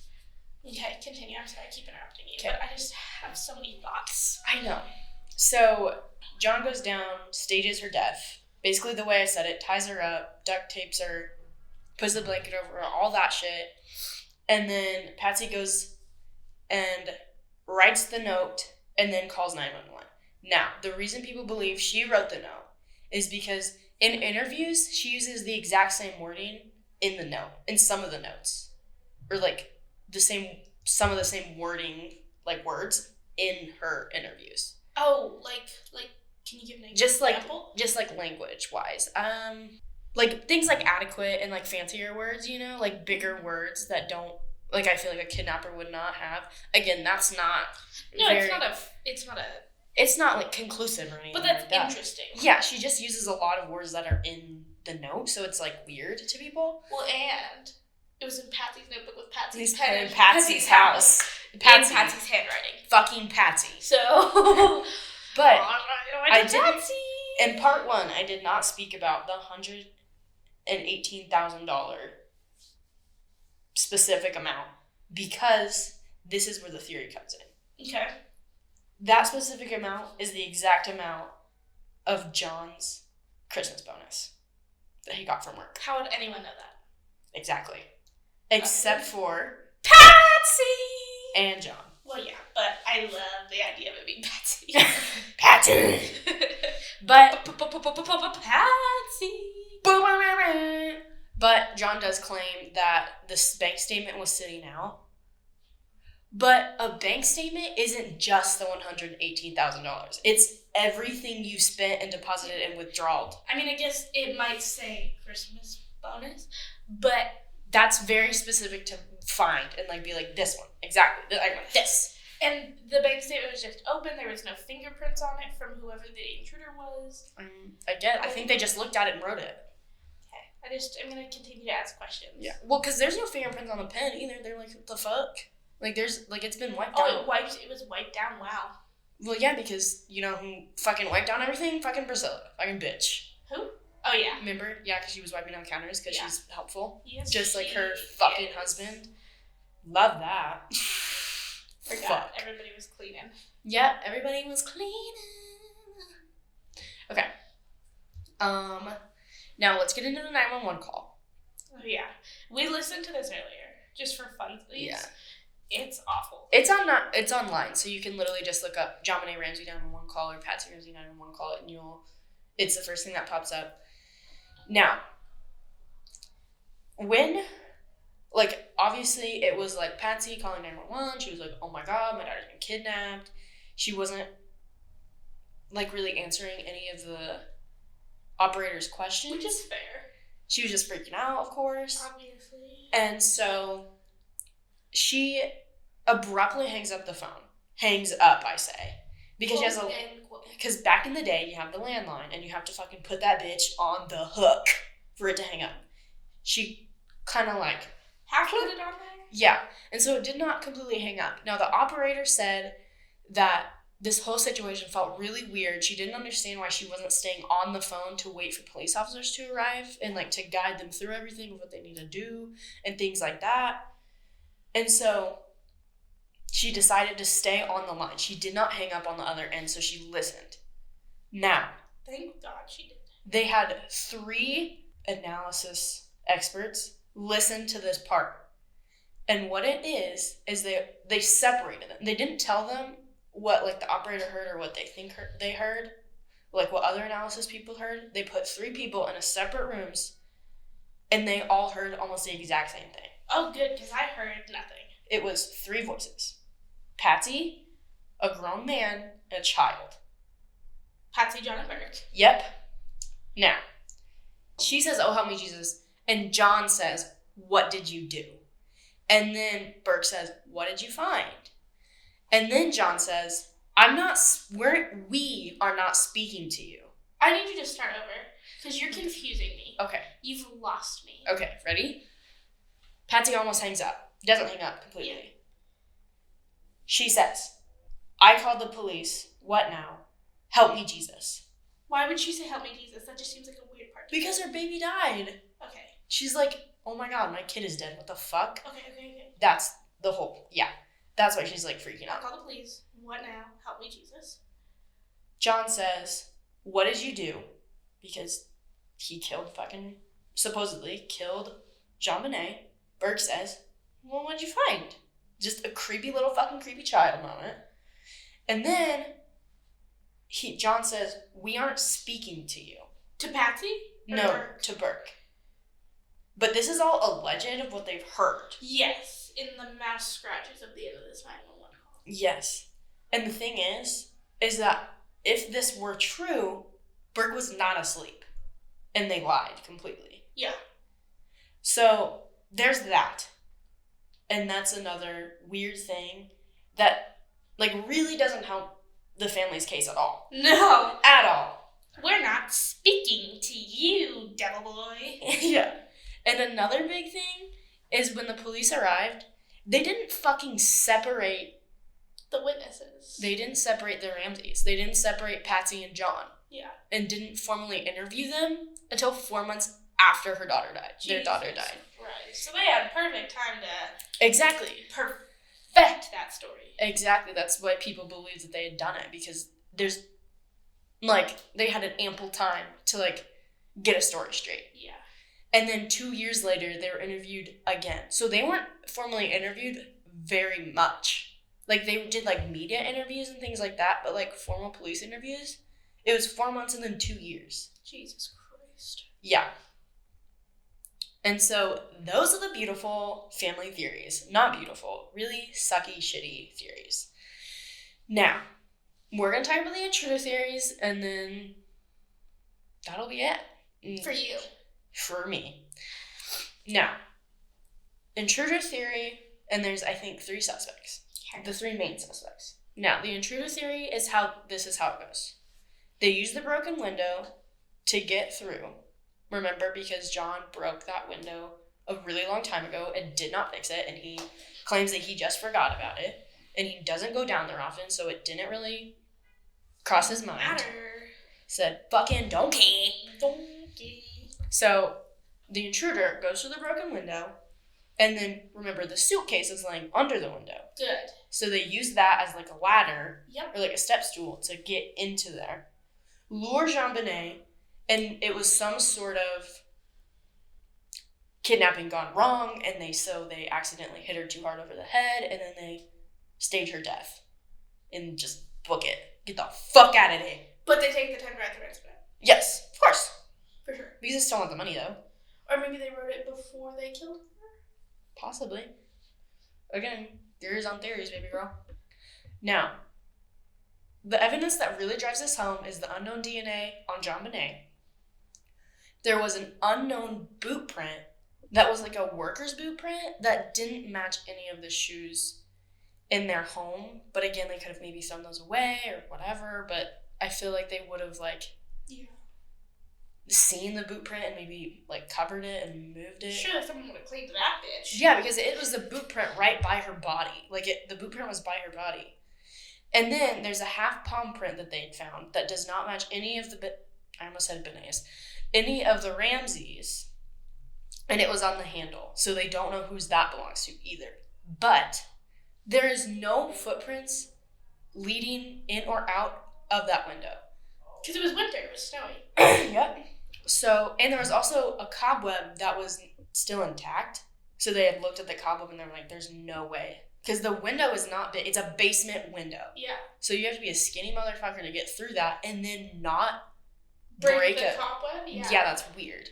Okay, continue. I'm sorry, I keep interrupting you. Okay. But I just have so many thoughts. I know. So, John goes down, stages her death. Basically the way I said it, ties her up, duct tapes her, puts the blanket over her, all that shit. And then Patsy goes and writes the note and then calls 911. Now, the reason people believe she wrote the note is because in interviews, she uses the exact same wording in the note, in some of the notes. Or, like, some of the same wording, like, words in her interviews. Oh, like, can you give an example? Just like language-wise. Like, things like adequate and, like, fancier words, you know? Like, bigger words that don't, like, I feel like a kidnapper would not have. Again, that's not... No, very, it's not like conclusive or anything. But that's like that. Interesting. Yeah, she just uses a lot of words that are in the note, so it's like weird to people. Well, and it was in Patsy's notebook with Patsy's He's pen in Patsy's house. Patsy's handwriting. Fucking Patsy. So, but I did Patsy. In part 1, I did not speak about the $118,000 specific amount because this is where the theory comes in. Okay. That specific amount is the exact amount of John's Christmas bonus that he got from work. How would anyone know that? Exactly. Except for Patsy! and John. Well, yeah, but I love the idea of it being Patsy. Patsy! But Patsy! But John does claim that this bank statement was sitting out. But a bank statement isn't just the $118,000. It's everything you spent and deposited and withdrawed. I mean, I guess it might say Christmas bonus, but that's very specific to find and like be like, this one. Exactly. I want this. And the bank statement was just open. There was no fingerprints on it from whoever the intruder was. I think they just looked at it and wrote it. Okay. I'm going to continue to ask questions. Yeah. Well, because there's no fingerprints on the pen either. They're like, what the fuck? Like, it's been wiped down. Oh, it was wiped down? Wow. Well, yeah, because you know who fucking wiped down everything? Fucking Priscilla. Fucking bitch. Who? Oh, yeah. Remember? Yeah, because she was wiping down counters because she's helpful. Yes, just like her fucking husband. Love that. Forgot. Fuck. Everybody was cleaning. Yep, everybody was cleaning. Okay. Now let's get into the 911 call. Oh, yeah. We listened to this earlier, just for fun. Yeah. It's awful. It's online, so you can literally just look up JonBenet Ramsey 911 call or Patsy Ramsey 911 call, and it's the first thing that pops up. Now, obviously it was like Patsy calling 911. She was like, oh my god, my daughter's been kidnapped. She wasn't like really answering any of the operator's questions. Which is fair. She was just freaking out, of course. Obviously. And so she abruptly hangs up the phone. Hangs up, I say. Because because back in the day, you have the landline, and you have to fucking put that bitch on the hook for it to hang up. She kind of like... Half put it on there? Yeah. And so it did not completely hang up. Now, the operator said that this whole situation felt really weird. She didn't understand why she wasn't staying on the phone to wait for police officers to arrive and, like, to guide them through everything, what they need to do, and things like that. And so she decided to stay on the line. She did not hang up on the other end, so she listened. Now, thank God she did. They had 3 analysis experts listen to this part. And what it is they separated them. They didn't tell them what, like, the operator heard or what they think they heard, like what other analysis people heard. They put 3 people in a separate rooms, and they all heard almost the exact same thing. Oh, good, because I heard nothing. It was 3 voices. Patsy, a grown man, and a child. Patsy, John, and Burke. Yep. Now, she says, oh, help me, Jesus. And John says, what did you do? And then Burke says, what did you find? And then John says, we are not speaking to you. I need you to start over, because you're confusing me. Okay. You've lost me. Okay, ready? Patsy almost hangs up. Doesn't hang up completely. Yeah. She says, I called the police. What now? Help me, Jesus. Why would she say help me, Jesus? That just seems like a weird part. Because her baby died. Okay. She's like, oh my god, my kid is dead. What the fuck? Okay. That's the whole, yeah. That's why she's like freaking out. I'll call the police. What now? Help me, Jesus. John says, what did you do? Because he supposedly killed JonBenet. Burke says, well, what'd you find? Just a creepy child moment. And then John says, we aren't speaking to you. To Patsy? No, Burke? To Burke. But this is all alleged of what they've heard. Yes, in the mouse scratches of the end of this 911 call. Yes. And the thing is that if this were true, Burke was not asleep. And they lied completely. Yeah. So there's that. And that's another weird thing that, like, really doesn't help the family's case at all. No. At all. We're not speaking to you, devil boy. Yeah. And another big thing is when the police arrived, they didn't fucking separate the witnesses. They didn't separate the Ramseys. They didn't separate Patsy and John. Yeah. And didn't formally interview them until 4 months after her daughter died. Jesus Their daughter died. Right. So they had perfect time to... Exactly. Perfect respect that story. Exactly. That's why people believed that they had done it, because there's, like, they had an ample time to, like, get a story straight. Yeah. And then 2 years later, they were interviewed again. So they weren't formally interviewed very much. Like, they did, like, media interviews and things like that, but, like, formal police interviews, it was 4 months and then 2 years. Jesus Christ. Yeah. And so those are the beautiful family theories. Not beautiful. Really sucky, shitty theories. Now, we're going to talk about the intruder theories, and then that'll be it. For you. For me. Now, intruder theory, and there's, I think, 3 suspects. Okay. The 3 main suspects. Now, the intruder theory is how it goes. They use the broken window to get through. Remember, because John broke that window a really long time ago and did not fix it, and he claims that he just forgot about it, and he doesn't go down there often, so it didn't really cross his mind. Said, fucking donkey. So, the intruder goes through the broken window, and then, remember, the suitcase is laying under the window. Good. So they use that as, like, a ladder, Yep. or, like, a step stool to get into there. Lure JonBenet, and it was some sort of kidnapping gone wrong, and they accidentally hit her too hard over the head, and then they stage her death. And just book it. Get the fuck out of there. But they take the time to write the rest of it. Yes, of course. For sure. Because they still want the money, though. Or maybe they wrote it before they killed her? Possibly. Again, theories on theories, baby girl. Now, the evidence that really drives this home is the unknown DNA on JonBenet. There was an unknown boot print that was like a worker's boot print that didn't match any of the shoes in their home. But again, they could have maybe thrown those away or whatever. But I feel like they would have, like, seen the boot print and maybe, like, covered it and moved it. Sure, someone would have cleaned that bitch. Yeah, because it was the boot print right by her body. Like, the boot print was by her body. And then there's a half palm print that they'd found that does not match any of the, I almost said Benets, any of the Ramseys. And it was on the handle. So they don't know whose that belongs to either. But there is no footprints leading in or out of that window. Because it was winter. It was snowy. Yep. So, and there was also a cobweb that was still intact. So they had looked at the cobweb and they were like, there's no way. Because the window is not big. It's a basement window. Yeah. So you have to be a skinny motherfucker to get through that and then not break the cobweb? Yeah, that's weird.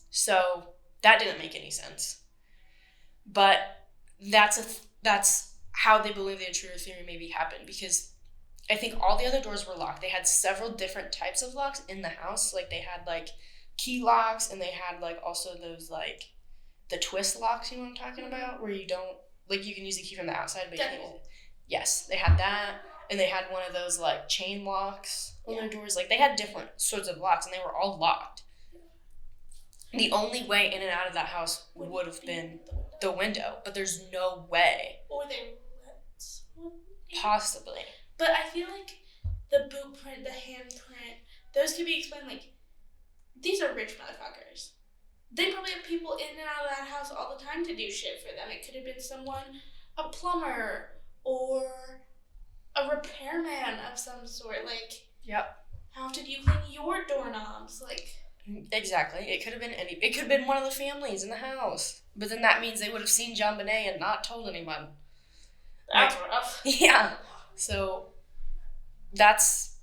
So that didn't make any sense. But that's how they believe the intruder theory maybe happened, because I think all the other doors were locked. They had several different types of locks in the house. Like, they had, like, key locks, and they had, like, also those, like, the twist locks, you know what I'm talking about? Where you don't, like, you can use the key from the outside, but you can't use it. Yes, they had that, and they had one of those, like, chain locks on their doors. Like, they had different sorts of locks, and they were all locked. The only way in and out of that house would have been the window, but there's no way. Or they let someone in. Possibly. But I feel like the boot print, the handprint, those could be explained like, these are rich motherfuckers. They probably have people in and out of that house all the time to do shit for them. It could have been someone, a plumber, or a repairman of some sort. Like, yep. How often do you clean your doorknobs? Like, exactly. It could have been it could have been one of the families in the house. But then that means they would have seen JonBenet and not told anyone. That's rough. Yeah. So that's,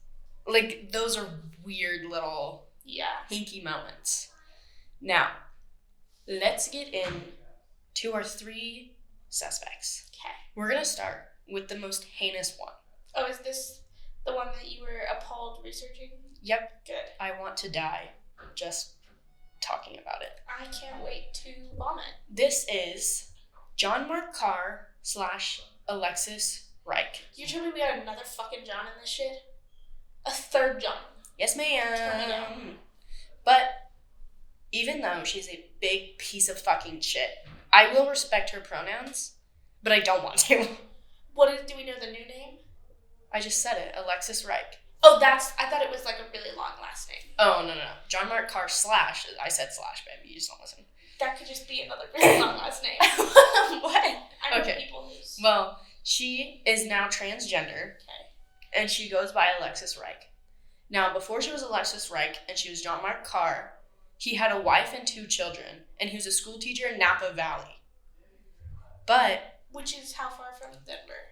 like, those are weird little hinky moments. Now, let's get in to our 3 suspects. Okay. We're going to start with the most heinous one. Oh, is this the one that you were appalled researching? Yep. Good. I want to die just talking about it. I can't wait to vomit. This is John Mark Carr / Alexis Reich. You're telling me we got another fucking John in this shit? A third John? Yes, Turn me ma'am. down. But even though she's a big piece of fucking shit, I will respect her pronouns, but I don't want to. Do we know the new name? I just said it, Alexis Reich. Oh, I thought it was like a really long last name. Oh, no. John Mark Carr / I said / baby, you just don't listen. That could just be another really long last name. What? I know Okay. people who's... Well, she is now transgender. Okay. And she goes by Alexis Reich. Now, before she was Alexis Reich and she was Jean-Marc Carr, he had a wife and 2 children, and he was a school teacher in Napa Valley. But... Which is how far from Denver?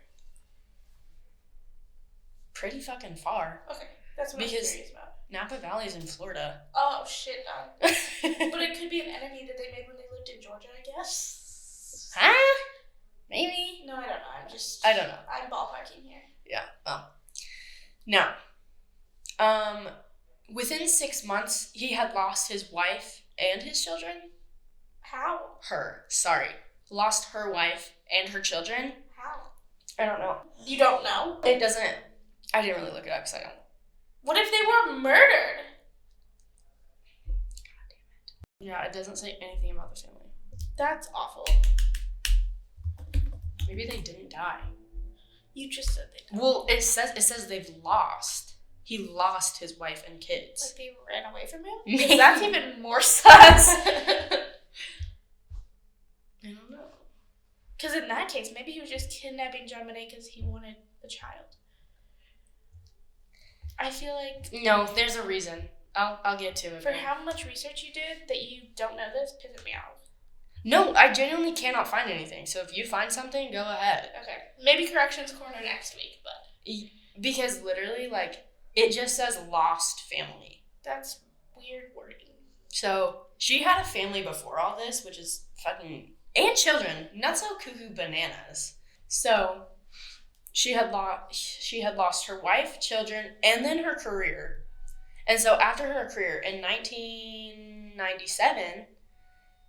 Pretty fucking far. Okay, that's what I'm curious about. Napa Valley's in Florida. Oh, shit, no. But it could be an enemy that they made when they lived in Georgia, I guess. Huh? Maybe? No, I don't know. I don't know. I'm ballparking here. Yeah. Well. Now, within 6 months, he had lost his wife and his children. How? Lost her wife and her children. How? I don't know. You don't know? It doesn't... I didn't really look it up because I don't... What if they were murdered? God damn it. Yeah, it doesn't say anything about the family. That's awful. Maybe they didn't die. You just said they died. Well, it says they've lost. He lost his wife and kids. Like they ran away from him? Maybe. Because that's even more sus. I don't know. Because in that case, maybe he was just kidnapping JonBenet because he wanted a child. I feel like... No, there's a reason. I'll get to it. For how much research you did that you don't know this pisses me off. No, I genuinely cannot find anything. So if you find something, go ahead. Okay. Maybe Corrections Corner next week, but... Because literally, like, it just says lost family. That's weird wording. So she had a family before all this, which is fucking... And children. Not so cuckoo bananas. So... She had lost her wife, children, and then her career. And so after her career, in 1997,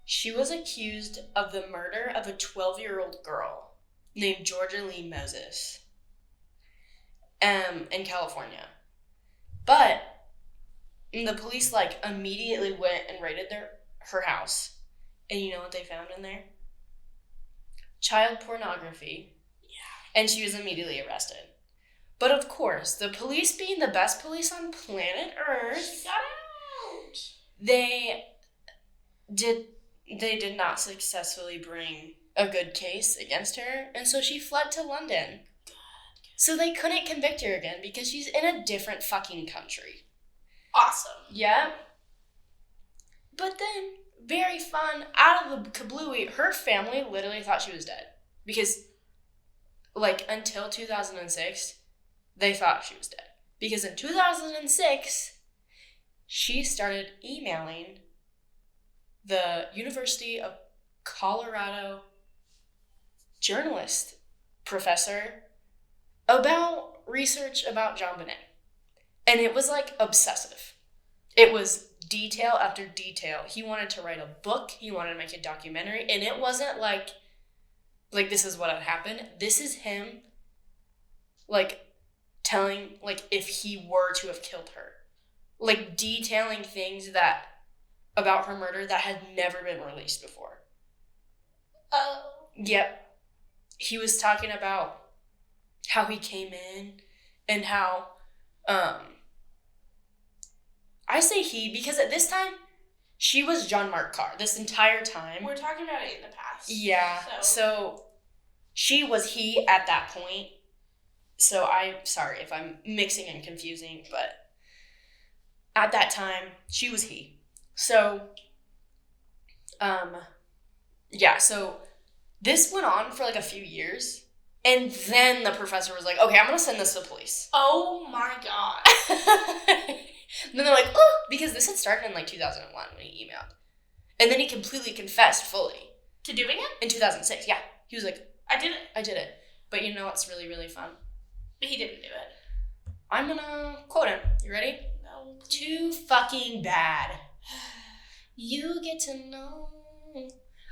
she was accused of the murder of a 12-year-old girl named Georgia Lee Moses in California. But the police, like, immediately went and raided her house. And you know what they found in there? Child pornography. And she was immediately arrested. But of course, the police being the best police on planet Earth, She got out. They did not successfully bring a good case against her, and so she fled to London. So they couldn't convict her again because she's in a different fucking country. Awesome. Yeah. But then, very fun, out of the kablooey, her family literally thought she was dead. Because... like, until 2006, they thought she was dead. Because in 2006, she started emailing the University of Colorado journalist professor about research about JonBenet. And it was, like, obsessive. It was detail after detail. He wanted to write a book. He wanted to make a documentary. And it wasn't, like, this is what had happened. This is him, like, telling, like, if he were to have killed her. Like, detailing things about her murder that had never been released before. Oh. Yep. He was talking about how he came in and how, I say he because at this time, she was Jean-Marc Carr this entire time. We're talking about it in the past. Yeah. So she was he at that point. So I'm sorry if I'm mixing and confusing, but at that time, she was he. So, yeah, so this went on for like a few years. And then the professor was like, okay, I'm going to send this to police. Oh my God. And then they're like, oh, because this had started in like 2001 when he emailed. And then he completely confessed fully. To doing it? In 2006, yeah. He was like, I did it. But you know what's really, really fun? But he didn't do it. I'm gonna quote him. You ready? No. Too fucking bad. You get to know.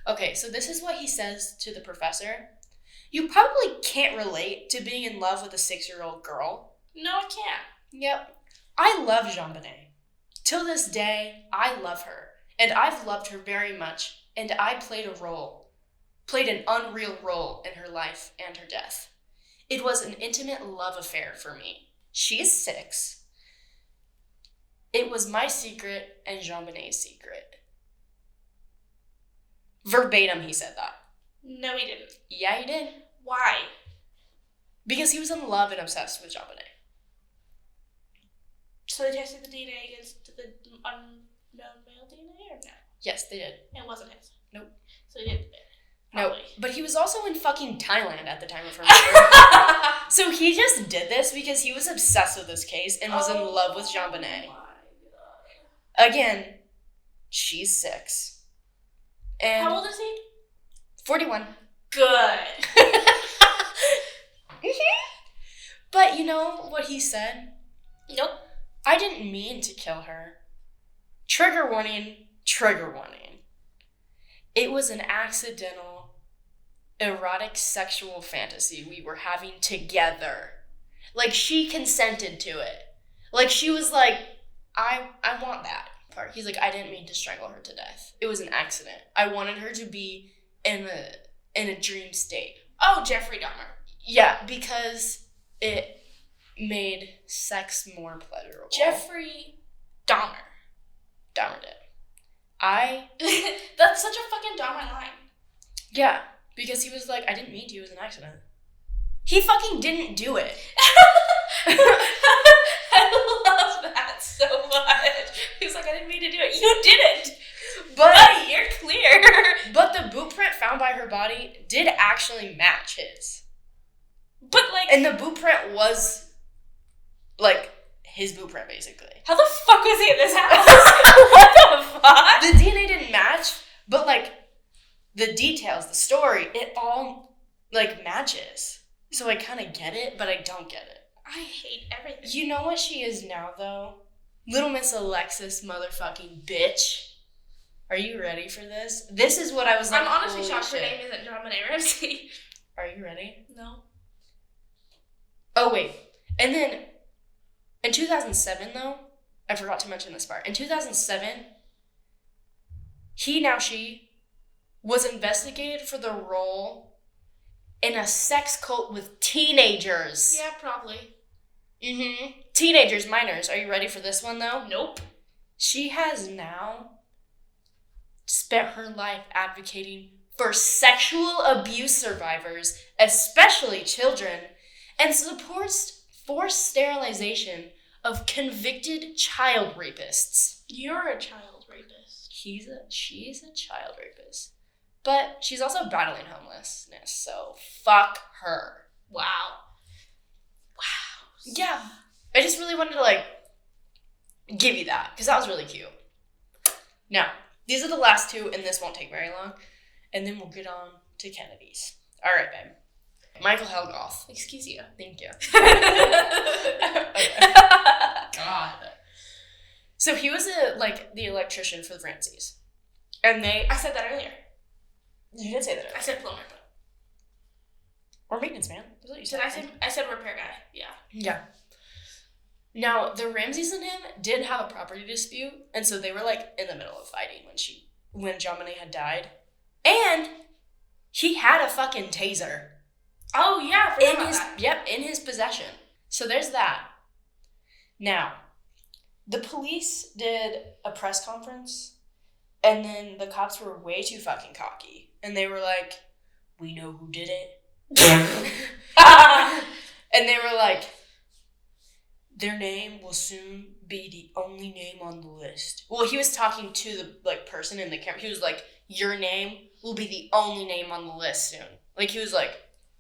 Okay, so this is what he says to the professor. You probably can't relate to being in love with a 6-year-old girl. No, I can't. Yep. I love JonBenet. Till this day, I love her. And I've loved her very much. And I played an unreal role in her life and her death. It was an intimate love affair for me. She is 6. It was my secret and JonBenet's secret. Verbatim, he said that. No, he didn't. Yeah, he did. Why? Because he was in love and obsessed with JonBenet. So they tested the DNA against the unknown male DNA, or no? Yes, they did. It wasn't his. Nope. So he didn't. No, but he was also in fucking Thailand at the time of her murder. So he just did this because he was obsessed with this case and was in love with JonBenet. Oh my God. Again, she's 6. And how old is he? 41. Good. But you know what he said? Nope. I didn't mean to kill her. Trigger warning, trigger warning. It was an accidental, erotic sexual fantasy we were having together. Like, she consented to it. Like, she was like, I want that part. He's like, I didn't mean to strangle her to death. It was an accident. I wanted her to be in a dream state. Oh, Jeffrey Dahmer. Yeah, because it made sex more pleasurable. Jeffrey Dahmer. Dahmer did. That's such a fucking Dahmer line. Yeah, because he was like, I didn't mean to, it was an accident. He fucking didn't do it. I love that so much. He was like, I didn't mean to do it. You didn't. But Buddy, you're clear. But the boot print found by her body did actually match his. But like, And the boot print was like his boot print, basically. how the fuck was he in this house? What the fuck? The DNA didn't match, but like the details, the story, it all like matches. So I kind of get it, but I don't get it. I hate everything. You know what she is now, though? Little Miss Alexis motherfucking bitch. Are you ready for this? This is what I was like, I'm honestly holy shocked shit. her name isn't JonBenet Ramsey. Are you ready? No. Oh, wait. And then, in 2007, though, I forgot to mention this part. In 2007, she was investigated for the role in a sex cult with teenagers. Yeah, probably. Mm-hmm. Teenagers, minors. Are you ready for this one, though? Nope. She has now spent her life advocating for sexual abuse survivors, especially children, and supports forced sterilization of convicted child rapists. You're a child rapist. She's a child rapist. But she's also battling homelessness, so fuck her. Wow. Wow. Yeah. I just really wanted to, like, give you that, because that was really cute. Now, these are the last two, and this won't take very long, and then we'll get on to Kennedy's. All right, babe. Michael Helgoth. Excuse you. Thank you. Okay. God. So he was the electrician for the Ramseys. And I said that earlier. You did say that earlier. I said plumber, but. Or maintenance man. That's what you said. I said repair guy. Yeah. Yeah. Now, the Ramseys and him did have a property dispute, and so they were, like, in the middle of fighting when JonBenet had died. And he had a fucking taser. Oh, yeah, I forgot about that. Yep, in his possession. So there's that. Now, the police did a press conference, and then the cops were way too fucking cocky. And they were like, we know who did it. And they were like, their name will soon be the only name on the list. Well, he was talking to the person in the camera. He was like, your name will be the only name on the list soon. Like, he was like,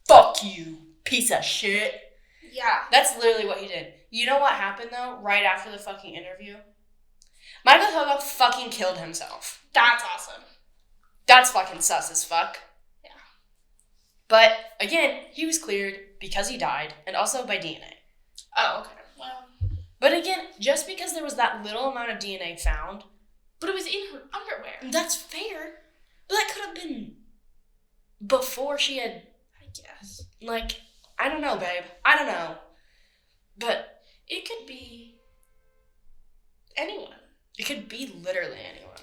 fuck you, piece of shit. Yeah. That's literally what he did. You know what happened, though, right after the fucking interview? Michael Helgoth fucking killed himself. That's awesome. That's fucking sus as fuck. Yeah. But, again, he was cleared because he died, and also by DNA. Oh, okay. Well. But again, just because there was that little amount of DNA found. But it was in her underwear. That's fair. But that could have been before she had, I guess. like, I don't know, babe. I don't know. But it could be anyone. It could be literally anyone.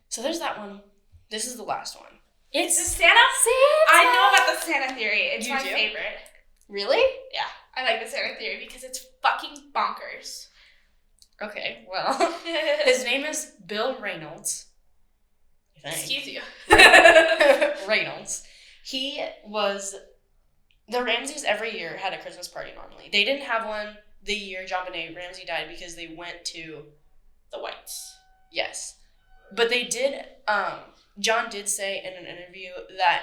So there's that one. This is the last one. It's the Santa? I know about the Santa theory. It's my favorite. Really? Yeah. I like the Santa theory because it's fucking bonkers. Okay, well, his name is Bill Reynolds. think. Excuse you. Reynolds. The Ramseys every year had a Christmas party normally. They didn't have one the year JonBenet Ramsey died because they went to the Whites. Yes. But they did, John did say in an interview that,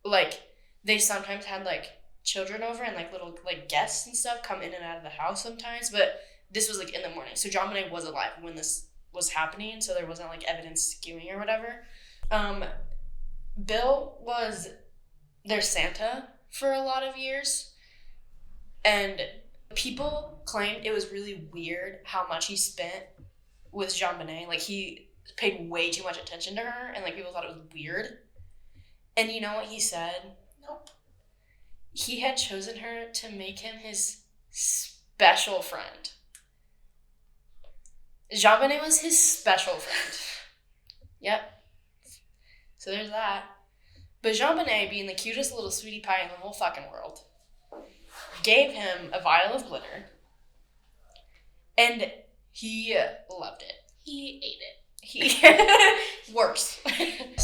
like, they sometimes had, like, children over and, like, little, like, guests and stuff come in and out of the house sometimes, but this was, like, in the morning. So JonBenet was alive when this was happening, so there wasn't, like, evidence skewing or whatever. Bill was their Santa for a lot of years, and people claimed it was really weird how much he spent with JonBenet. Like, he paid way too much attention to her, and, like, people thought it was weird. And you know what he said? Nope. He had chosen her to make him his special friend. JonBenet was his special friend. Yep. So there's that. But JonBenet, being the cutest little sweetie pie in the whole fucking world, gave him a vial of glitter, and he loved it. He ate it. Worse.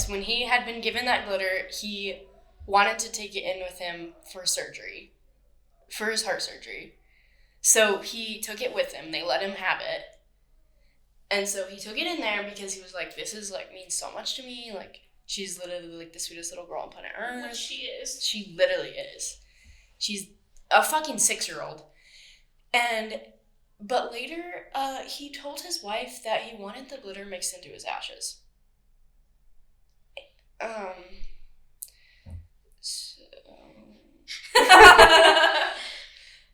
When he had been given that glitter, he wanted to take it in with him for surgery, for his heart surgery. So he took it with him. They let him have it. And so he took it in there because he was like, this is, like, means so much to me. Like, she's literally, like, the sweetest little girl on planet Earth. Which she is. She literally is. She's a fucking 6-year-old. But later, he told his wife that he wanted the glitter mixed into his ashes. I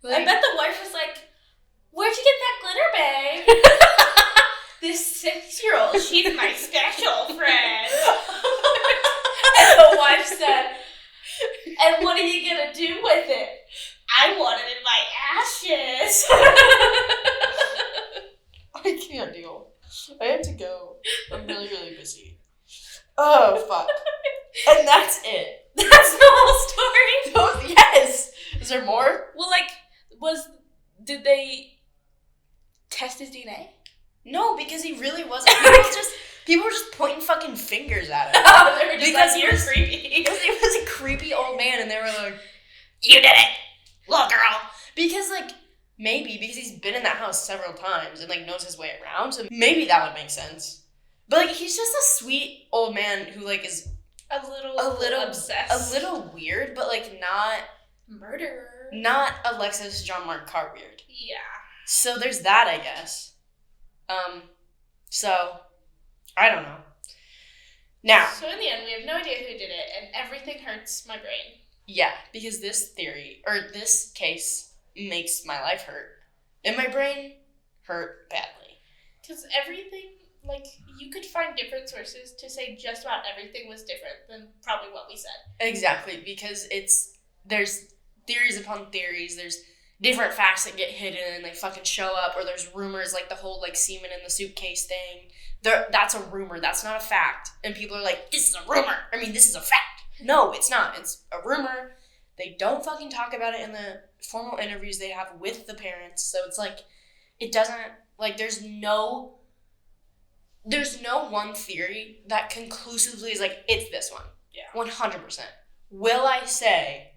bet the wife was like, where'd you get that glitter, babe? This 6-year-old, she's my special friend. And the wife said, and what are you gonna do with it? I want it in my ashes. I can't deal. I have to go. I'm really, really busy. Oh, fuck. And that's it. That's the whole story? Yes! Is there more? Well, like, did they test his DNA? No, because he really wasn't. People were just pointing fucking fingers at him. They were just because like, you're creepy. Because he was a creepy old man, and they were like, you did it, little girl. Because, like, maybe, because he's been in that house several times and, like, knows his way around, so maybe that would make sense. But, like, he's just a sweet old man who, like, is a little obsessed. A little weird, but, like, not... Murderer. Not Alexis John Mark Carr weird. Yeah. So there's that, I guess. So, I don't know. Now... So in the end, we have no idea who did it, and everything hurts my brain. Yeah, because this case makes my life hurt. And my brain hurt badly. Because everything, like, you could find different sources to say just about everything was different than probably what we said. Exactly, because there's theories upon theories, there's different facts that get hidden and they fucking show up, or there's rumors like the whole, like, semen in the suitcase thing. That's a rumor, that's not a fact. And people are like, this is a rumor! I mean, this is a fact! No, it's not. It's a rumor. They don't fucking talk about it in the formal interviews they have with the parents. So it's like, it doesn't, like, there's no one theory that conclusively is like, it's this one. Yeah. 100%. Will I say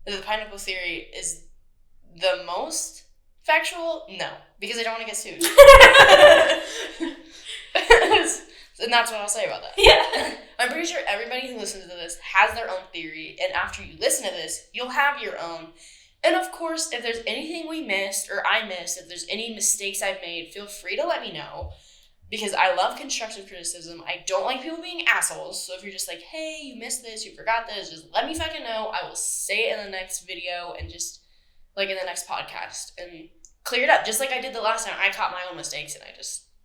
that the pineapple theory is the most factual? No. Because I don't want to get sued. And that's what I'll say about that. Yeah. I'm pretty sure everybody who listens to this has their own theory, and after you listen to this, you'll have your own. And of course, if there's anything we missed, or I missed, if there's any mistakes I've made, feel free to let me know, because I love constructive criticism. I don't like people being assholes, so if you're just like, hey, you missed this, you forgot this, just let me fucking know. I will say it in the next video, and just, like, in the next podcast, and clear it up, just like I did the last time. I caught my own mistakes, and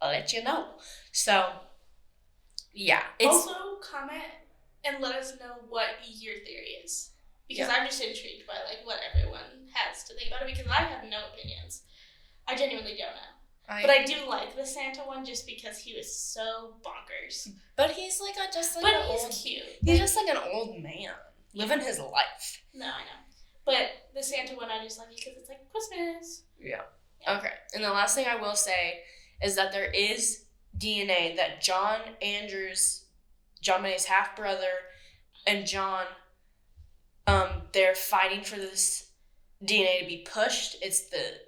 I'll let you know. So... yeah. Also, comment and let us know what your theory is. Because I'm just intrigued by, like, what everyone has to think about it, because I have no opinions. I genuinely don't know. But I do like the Santa one just because he was so bonkers. But he's like he's cute. He's just like an old man living his life. No, I know. But the Santa one I just like because it's like Christmas. Yeah. Okay. And the last thing I will say is that there is DNA that John Andrews' JonBenet's half-brother and John, they're fighting for this DNA to be pushed. It's the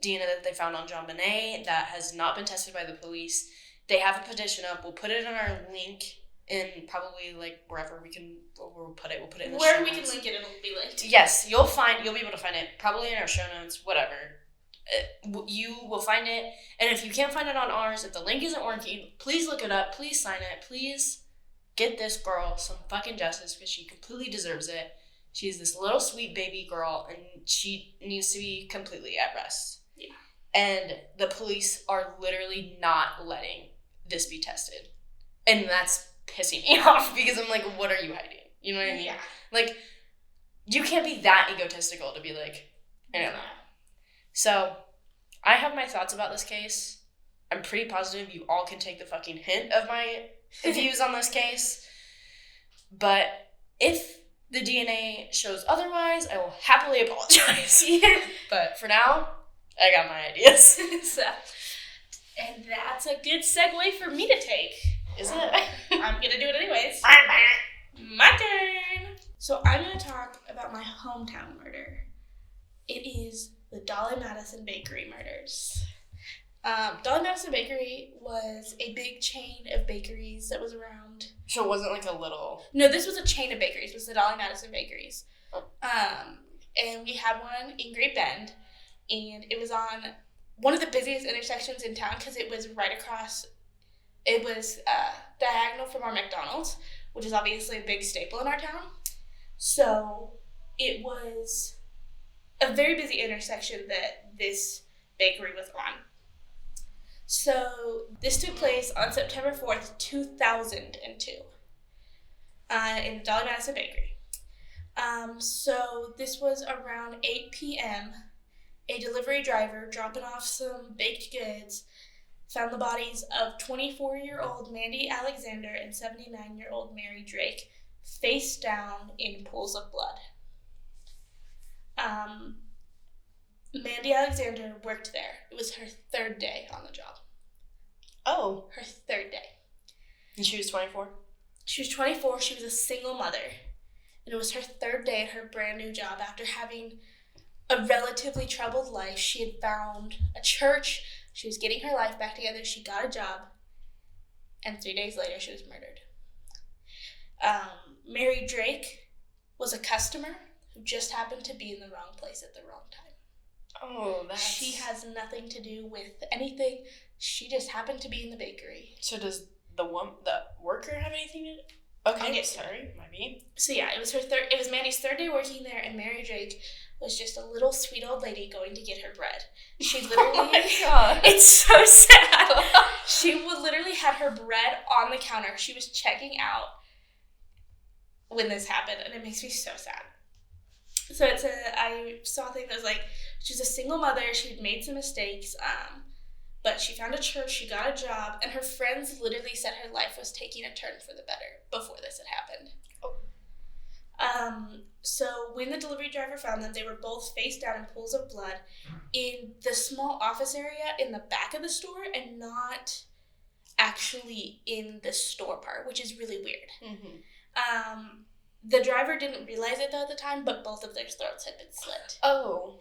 DNA that they found on JonBenet that has not been tested by the police. They have a petition up. We'll put it in our link in probably like wherever we'll put it. We'll put it in the show notes. Wherever we can link it, it'll be linked. Yes, you'll be able to find it probably in our show notes, whatever. You will find it, and if you can't find it on ours, if the link isn't working, please look it up, please sign it, please get this girl some fucking justice because she completely deserves it. She's this little sweet baby girl, and she needs to be completely at rest. Yeah. And the police are literally not letting this be tested, and that's pissing me off because I'm like, what are you hiding? You know what I mean? Yeah. Like, you can't be that egotistical to be like, I don't know. So, I have my thoughts about this case. I'm pretty positive you all can take the fucking hint of my views on this case. But if the DNA shows otherwise, I will happily apologize. But for now, I got my ideas. And that's a good segue for me to take. Is it? I'm going to do it anyways. My turn. So I'm going to talk about my hometown murder. It is the Dolly Madison Bakery murders. Dolly Madison Bakery was a big chain of bakeries that was around. So it wasn't like a little... No, this was a chain of bakeries. It was the Dolly Madison Bakeries. Oh. And we had one in Great Bend, and it was on one of the busiest intersections in town because it was right across... It was diagonal from our McDonald's, which is obviously a big staple in our town. So it was a very busy intersection that this bakery was on. So this took place on September 4th, 2002, in the Dolly Madison Bakery. So this was around 8 p.m. A delivery driver dropping off some baked goods found the bodies of 24-year-old Mandy Alexander and 79-year-old Mary Drake face down in pools of blood. Mandy Alexander worked there. It was her third day on the job. Oh. Her third day. And she was 24? She was 24. She was a single mother. And it was her third day at her brand new job after having a relatively troubled life. She had found a church. She was getting her life back together. She got a job. And 3 days later, she was murdered. Mary Drake was a customer who just happened to be in the wrong place at the wrong time. Oh, that's... She has nothing to do with anything. She just happened to be in the bakery. So does the worker have anything to do? Okay, I'll get sorry, my me. So yeah, it was Mandy's third day working there, and Mary Drake was just a little sweet old lady going to get her bread. She literally... Oh my God. It's so sad. She would literally had her bread on the counter. She was checking out when this happened, and it makes me so sad. So I saw a thing that was like, she's a single mother, she had made some mistakes, but she found a church, she got a job, and her friends literally said her life was taking a turn for the better before this had happened. Oh. So when the delivery driver found them, they were both face down in pools of blood in the small office area in the back of the store and not actually in the store part, which is really weird. Mm-hmm. The driver didn't realize it though at the time, but both of their throats had been slit. Oh.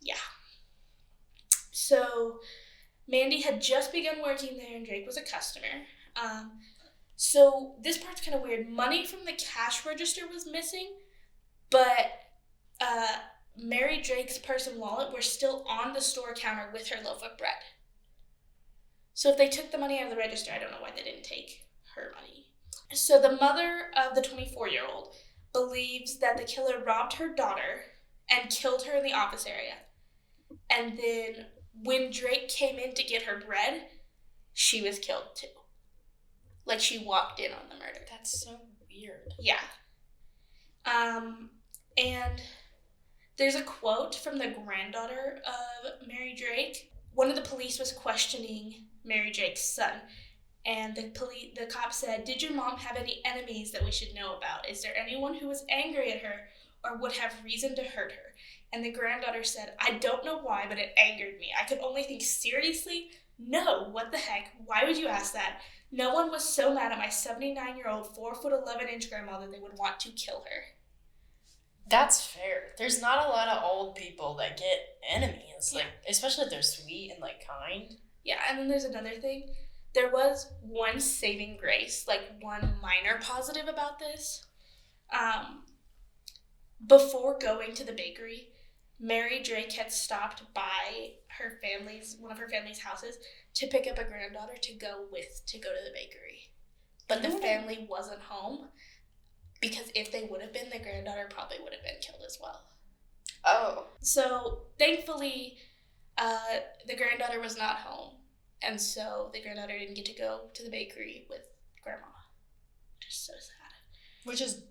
Yeah. So Mandy had just begun working there and Drake was a customer. So this part's kind of weird. Money from the cash register was missing, but Mary Drake's purse and wallet were still on the store counter with her loaf of bread. So if they took the money out of the register, I don't know why they didn't take her money. So the mother of the 24-year-old believes that the killer robbed her daughter and killed her in the office area. And then when Drake came in to get her bread, she was killed too. Like she walked in on the murder. That's so weird. Yeah. And there's a quote from the granddaughter of Mary Drake. One of the police was questioning Mary Drake's son. And the cop said, "Did your mom have any enemies that we should know about? Is there anyone who was angry at her or would have reason to hurt her?" And the granddaughter said, "I don't know why, but it angered me. I could only think, seriously? No, what the heck? Why would you ask that? No one was so mad at my 79-year-old, 4'11" grandma that they would want to kill her. That's fair. There's not a lot of old people that get enemies, like, especially if they're sweet and, like, kind. Yeah, and then there's another thing. There was one saving grace, like, one minor positive about this. Before going to the bakery, Mary Drake had stopped by one of her family's houses to pick up a granddaughter to go to the bakery. But the family wasn't home, because if they would have been, the granddaughter probably would have been killed as well. Oh. So, thankfully, the granddaughter was not home, and so the granddaughter didn't get to go to the bakery with grandma, which is so sad. Which is,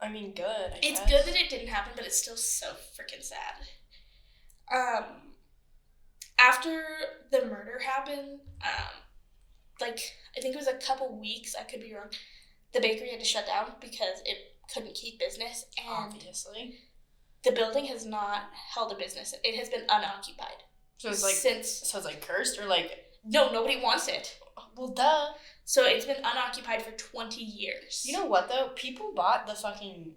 I mean, good. It's good that it didn't happen, but it's still so freaking sad. After the murder happened, I think it was a couple weeks, I could be wrong, the bakery had to shut down because it couldn't keep business, and obviously the building has not held a business. It has been unoccupied. So it's like cursed, or like, no, nobody wants it. Well, duh. So it's been unoccupied for 20 years. You know what, though? People bought the fucking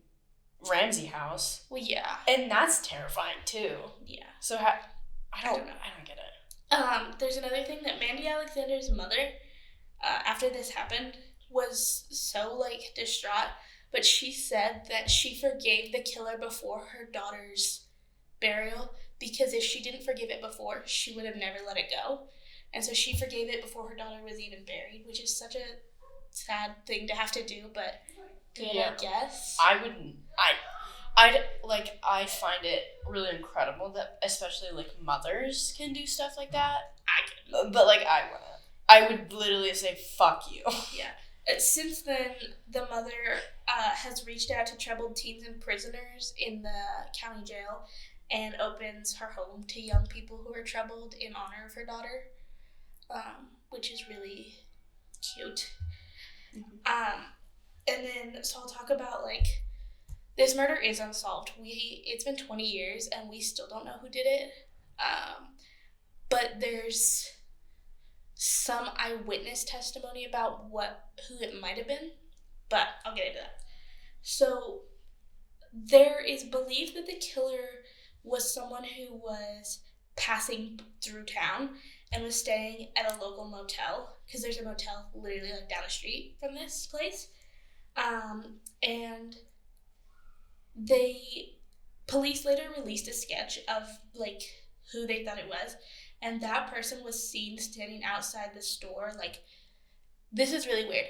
Ramsey house. Well, yeah. And that's terrifying, too. Yeah. So I don't know. I don't get it. There's another thing that Mandy Alexander's mother, after this happened, was so, like, distraught, but she said that she forgave the killer before her daughter's burial, because if she didn't forgive it before, she would have never let it go. And so she forgave it before her daughter was even buried, which is such a sad thing to have to do, but good, I guess. I find it really incredible that especially, like, mothers can do stuff like that. I couldn't. But, like, I wouldn't. I would literally say, fuck you. Yeah. Since then, the mother has reached out to troubled teens and prisoners in the county jail and opens her home to young people who are troubled in honor of her daughter, which is really cute. Mm-hmm. And then, so I'll talk about, like, this murder is unsolved. It's been 20 years, and we still don't know who did it. But there's some eyewitness testimony about who it might have been, but I'll get into that. So there is belief that the killer was someone who was passing through town and was staying at a local motel, because there's a motel literally, like, down the street from this place. And police later released a sketch of, like, who they thought it was, and that person was seen standing outside the store, like, this is really weird,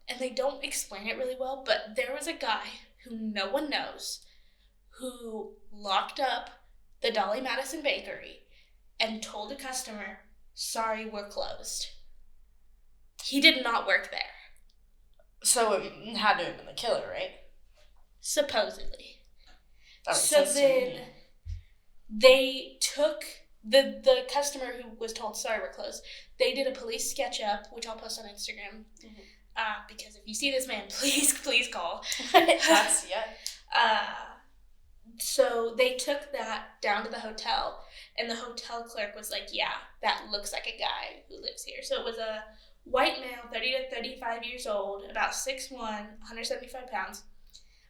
and they don't explain it really well, but there was a guy who no one knows who locked up the Dolly Madison bakery and told a customer, sorry, we're closed. He did not work there. So it had to have been the killer, right? Supposedly. So then they took the customer who was told, sorry, we're closed, they did a police sketch up, which I'll post on Instagram, because if you see this man, please call. So they took that down to the hotel, and the hotel clerk was like, yeah, that looks like a guy who lives here. So it was a white male, 30 to 35 years old, about 6'1", 175 pounds,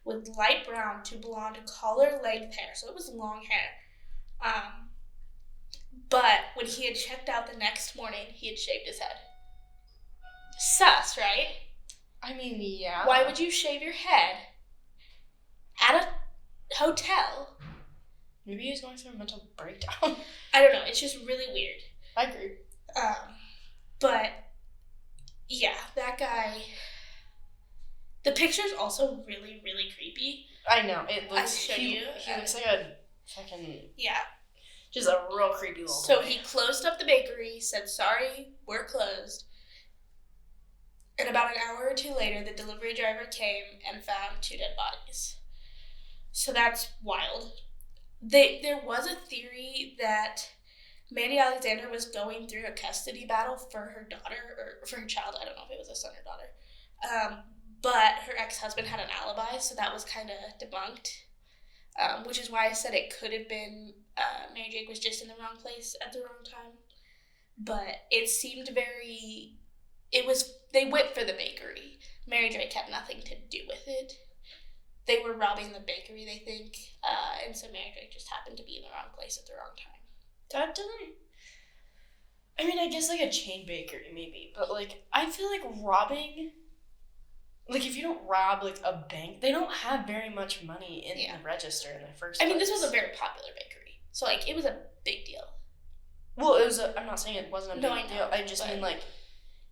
with light brown to blonde collar-length hair. So it was long hair. But when he had checked out the next morning, he had shaved his head. Sus, right? I mean, yeah. Why would you shave your head at a hotel? Maybe he was going through a mental breakdown. I don't know. It's just really weird. I agree. But, yeah, that guy... The picture's also really, really creepy. I know. It looks... He looks like a fucking... Yeah. Just a real creepy little So boy. he closed up the bakery, said, sorry, we're closed. And about an hour or two later, the delivery driver came and found 2 dead bodies. So that's wild. There was a theory that Mandy Alexander was going through a custody battle for her daughter, or for her child. I don't know if it was a son or daughter. But her ex-husband had an alibi, so that was kind of debunked. Which is why I said it could have been Mary Jake was just in the wrong place at the wrong time. But it seemed very they went for the bakery. Mary Drake had nothing to do with it. They were robbing the bakery, they think, and so Mary Drake just happened to be in the wrong place at the wrong time. That doesn't... I mean, I guess, like, a chain bakery, maybe. But, like, I feel like robbing... Like, if you don't rob, like, a bank, they don't have very much money in the register in the first place. I mean, this was a very popular bakery. So, like, it was a big deal. Well, it was I'm not saying it wasn't a big deal. I just mean, like,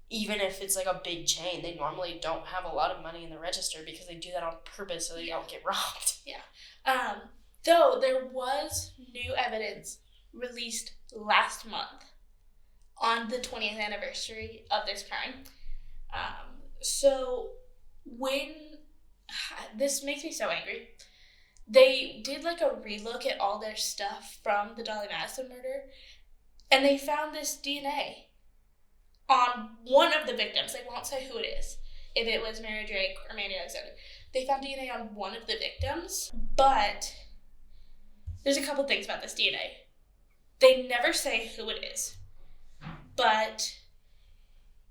even if it's, like, a big chain, they normally don't have a lot of money in the register because they do that on purpose so they don't get robbed. Yeah. Though there was new evidence released last month on the 20th anniversary of this crime. So when... This makes me so angry. They did, like, a relook at all their stuff from the Dolly Madison murder, and they found this DNA on one of the victims. They won't say who it is, if it was Mary Drake or Mandy Alexander. They found DNA on one of the victims, but there's a couple things about this DNA. They never say who it is, but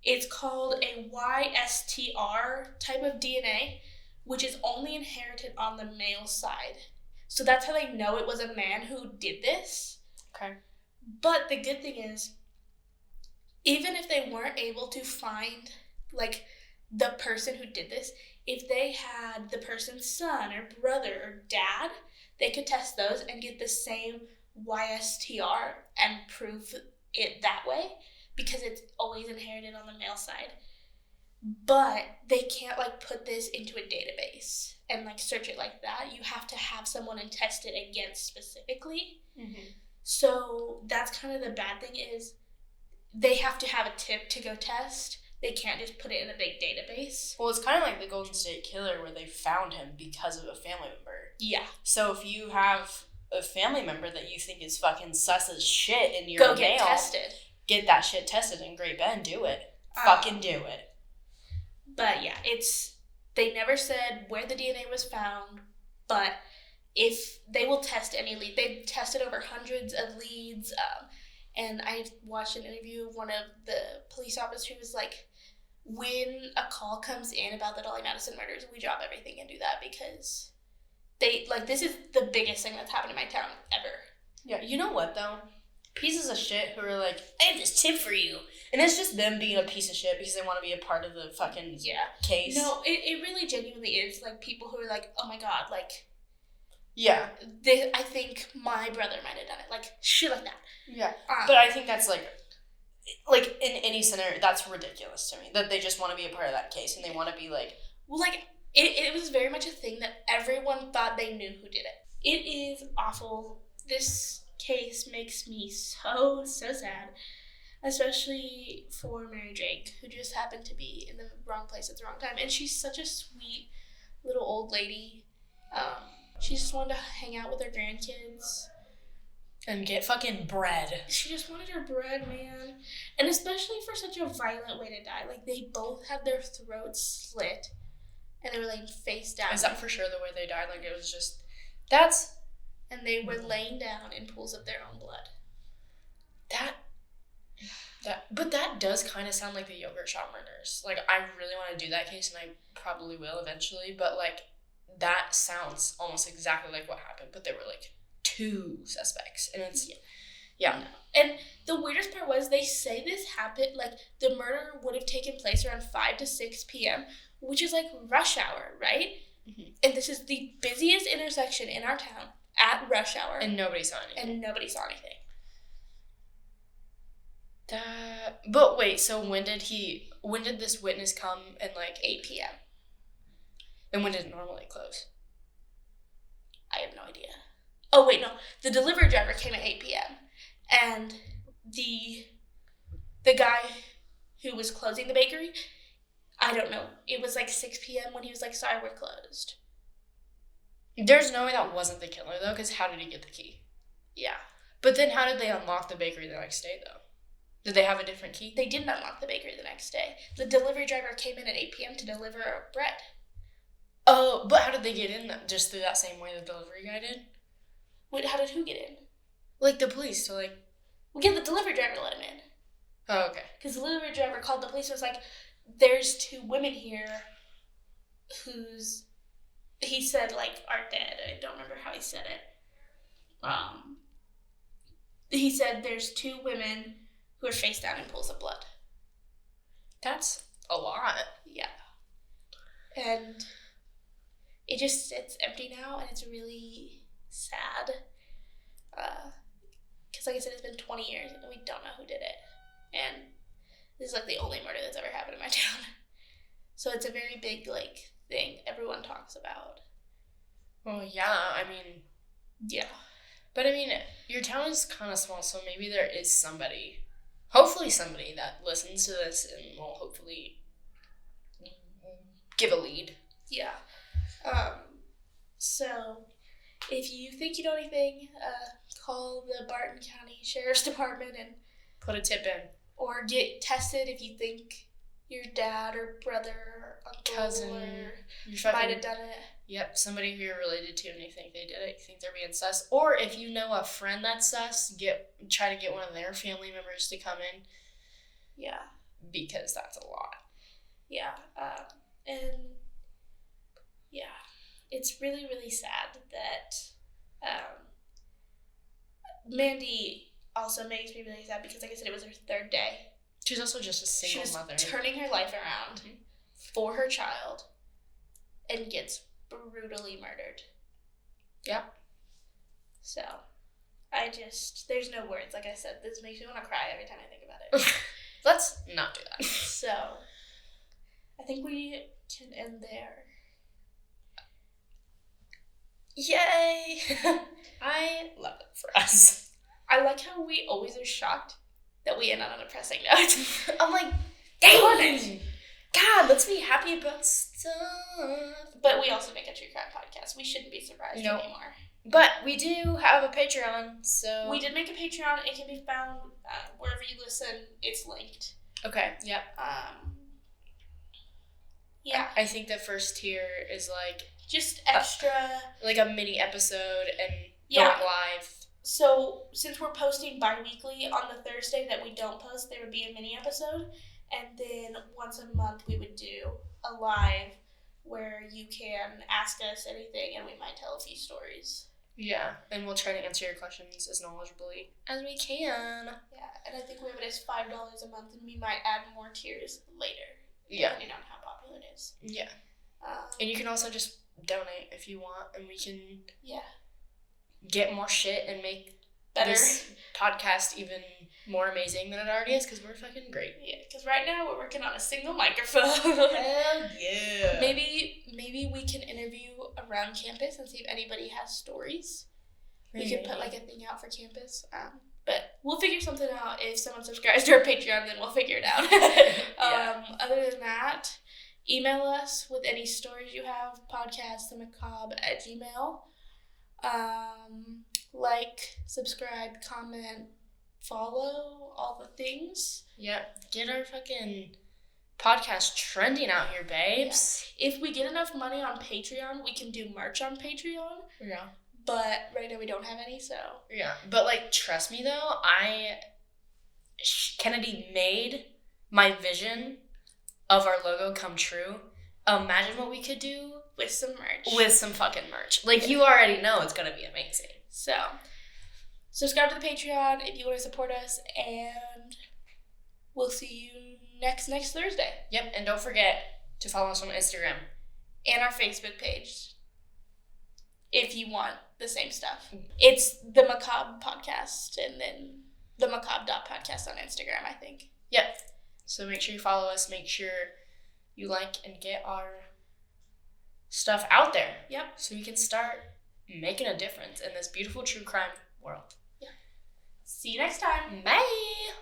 it's called a YSTR type of DNA, which is only inherited on the male side. So that's how they know it was a man who did this. Okay. But the good thing is, even if they weren't able to find, like, the person who did this, if they had the person's son or brother or dad, they could test those and get the same YSTR and prove it that way, because it's always inherited on the male side. But they can't, like, put this into a database and, like, search it like that. You have to have someone and test it against specifically. Mm-hmm. So that's kind of the bad thing is they have to have a tip to go test. They can't just put it in a big database. Well, it's kind of like the Golden State Killer where they found him because of a family member. Yeah. So if you have a family member that you think is fucking sus as shit in your go get tested. Get that shit tested in Great Bend. Do it. Fucking do it. But yeah, they never said where the DNA was found, but if they will test any lead, they've tested over hundreds of leads, and I watched an interview of one of the police officers who was like, when a call comes in about the Dolly Madison murders, we drop everything and do that because this is the biggest thing that's happened in my town ever. Yeah, you know what, though? Pieces of shit who are like, I have this tip for you. And it's just them being a piece of shit because they want to be a part of the fucking case. No, it really genuinely is, like, people who are like, oh my god, like... Yeah. I think my brother might have done it. Like, shit like that. Yeah. But I think that's, like, in any scenario, that's ridiculous to me. That they just want to be a part of that case and they want to be, like... Well, like, it was very much a thing that everyone thought they knew who did it. It is awful. This case makes me so sad. Especially for Mary Drake, who just happened to be in the wrong place at the wrong time. And she's such a sweet little old lady. She just wanted to hang out with her grandkids. And get fucking bread. She just wanted her bread, man. And especially for such a violent way to die. Like, they both had their throats slit. And they were laying face down. Is that for sure the way they died? Like, it was just... And they were laying down in pools of their own blood. But that does kind of sound like the yogurt shop murders. Like, I really want to do that case, and I probably will eventually, but, like, that sounds almost exactly like what happened, but there were, like, 2 suspects, and it's... Yeah. No. And the weirdest part was they say this happened, like, the murder would have taken place around 5 to 6 p.m., which is, like, rush hour, right? Mm-hmm. And this is the busiest intersection in our town at rush hour. And nobody saw anything. But wait, so when did this witness come at, like, 8 p.m.? And when did it normally close? I have no idea. Oh, wait, no. The delivery driver came at 8 p.m. And the guy who was closing the bakery, I don't know. It was like 6 p.m. when he was like, sorry, we're closed. There's no way that wasn't the killer, though, because how did he get the key? Yeah. But then how did they unlock the bakery the next day, though? Did they have a different key? They didn't unlock the bakery the next day. The delivery driver came in at 8 p.m. to deliver bread. Oh, but how did they get in? Just through that same way the delivery guy did? Wait, how did who get in? Like, the police, so, like... Well, yeah, the delivery driver let him in. Oh, okay. His delivery driver called the police and was like, there's 2 women here he said, like, are dead. I don't remember how he said it. He said there's 2 women who are face down in pools of blood. That's a lot. Yeah. And it's empty now, and it's really sad. Because, like I said, it's been 20 years, and we don't know who did it. And this is, like, the only murder that's ever happened in my town. So it's a very big, like, thing everyone talks about. Well, yeah, I mean... Yeah. But, I mean, your town is kind of small, so maybe there is somebody, hopefully somebody that listens to this and will hopefully give a lead. Yeah. So, if you think you know anything, call the Barton County Sheriff's Department and put a tip in. Or get tested if you think your dad or brother or uncle cousin or might have done it. Yep, somebody who you're related to and you think they did it, you think they're being sus. Or if you know a friend that's sus, try to get one of their family members to come in. Yeah. Because that's a lot. Yeah. And yeah, it's really, really sad that Mandy also makes me really sad because, like I said, it was her 3rd day. She's also just a single mother. She was turning her life around for her child and gets brutally murdered. Yep. So, there's no words. Like I said, this makes me want to cry every time I think about it. Let's not do that. So, I think we can end there. Yay! I love it for us. I like how we always are shocked that we end on a depressing note. I'm like, dang it! God, let's be happy about stuff. But we also make a true crime podcast. We shouldn't be surprised anymore. But we do have a Patreon, so... We did make a Patreon. It can be found wherever you listen. It's linked. Okay, yep. Yeah. I think the first tier is like... Just extra... like a mini episode and going live. So, since we're posting bi-weekly, on the Thursday that we don't post, there would be a mini episode. And then once a month, we would do a live where you can ask us anything and we might tell a few stories. Yeah, and we'll try to answer your questions as knowledgeably as we can. Yeah, and I think we have it as $5 a month, and we might add more tiers later. Yeah. Depending on how popular it is. Yeah. And you can also just donate if you want, and we can get more shit and make this podcast even more amazing than it already is, because we're fucking great. Yeah, because right now we're working on a single microphone. Hell yeah. Maybe we can interview around campus and see if anybody has stories. We could put like a thing out for campus. But we'll figure something out. If someone subscribes to our Patreon, then we'll figure it out. Other than that, email us with any stories you have, podcastthemacabre@gmail.com. Like, subscribe, comment, follow, all the things. Yep. Get our fucking podcast trending out here, babes. Yeah. If we get enough money on Patreon, we can do merch on Patreon. Yeah. But right now we don't have any, so. Yeah. But, like, trust me, though, Kennedy made my vision of our logo come true. Imagine what we could do with some merch. With some fucking merch. Like, you already know it's going to be amazing. So, subscribe to the Patreon if you want to support us, and we'll see you next Thursday. Yep, and don't forget to follow us on Instagram. And our Facebook page, if you want the same stuff. It's the Macabre Podcast, and then the Macabre.podcast on Instagram, I think. Yep. So make sure you follow us. Make sure you like and get our stuff out there. Yep. So we can start making a difference in this beautiful true crime world. Yeah. See you next time. Bye.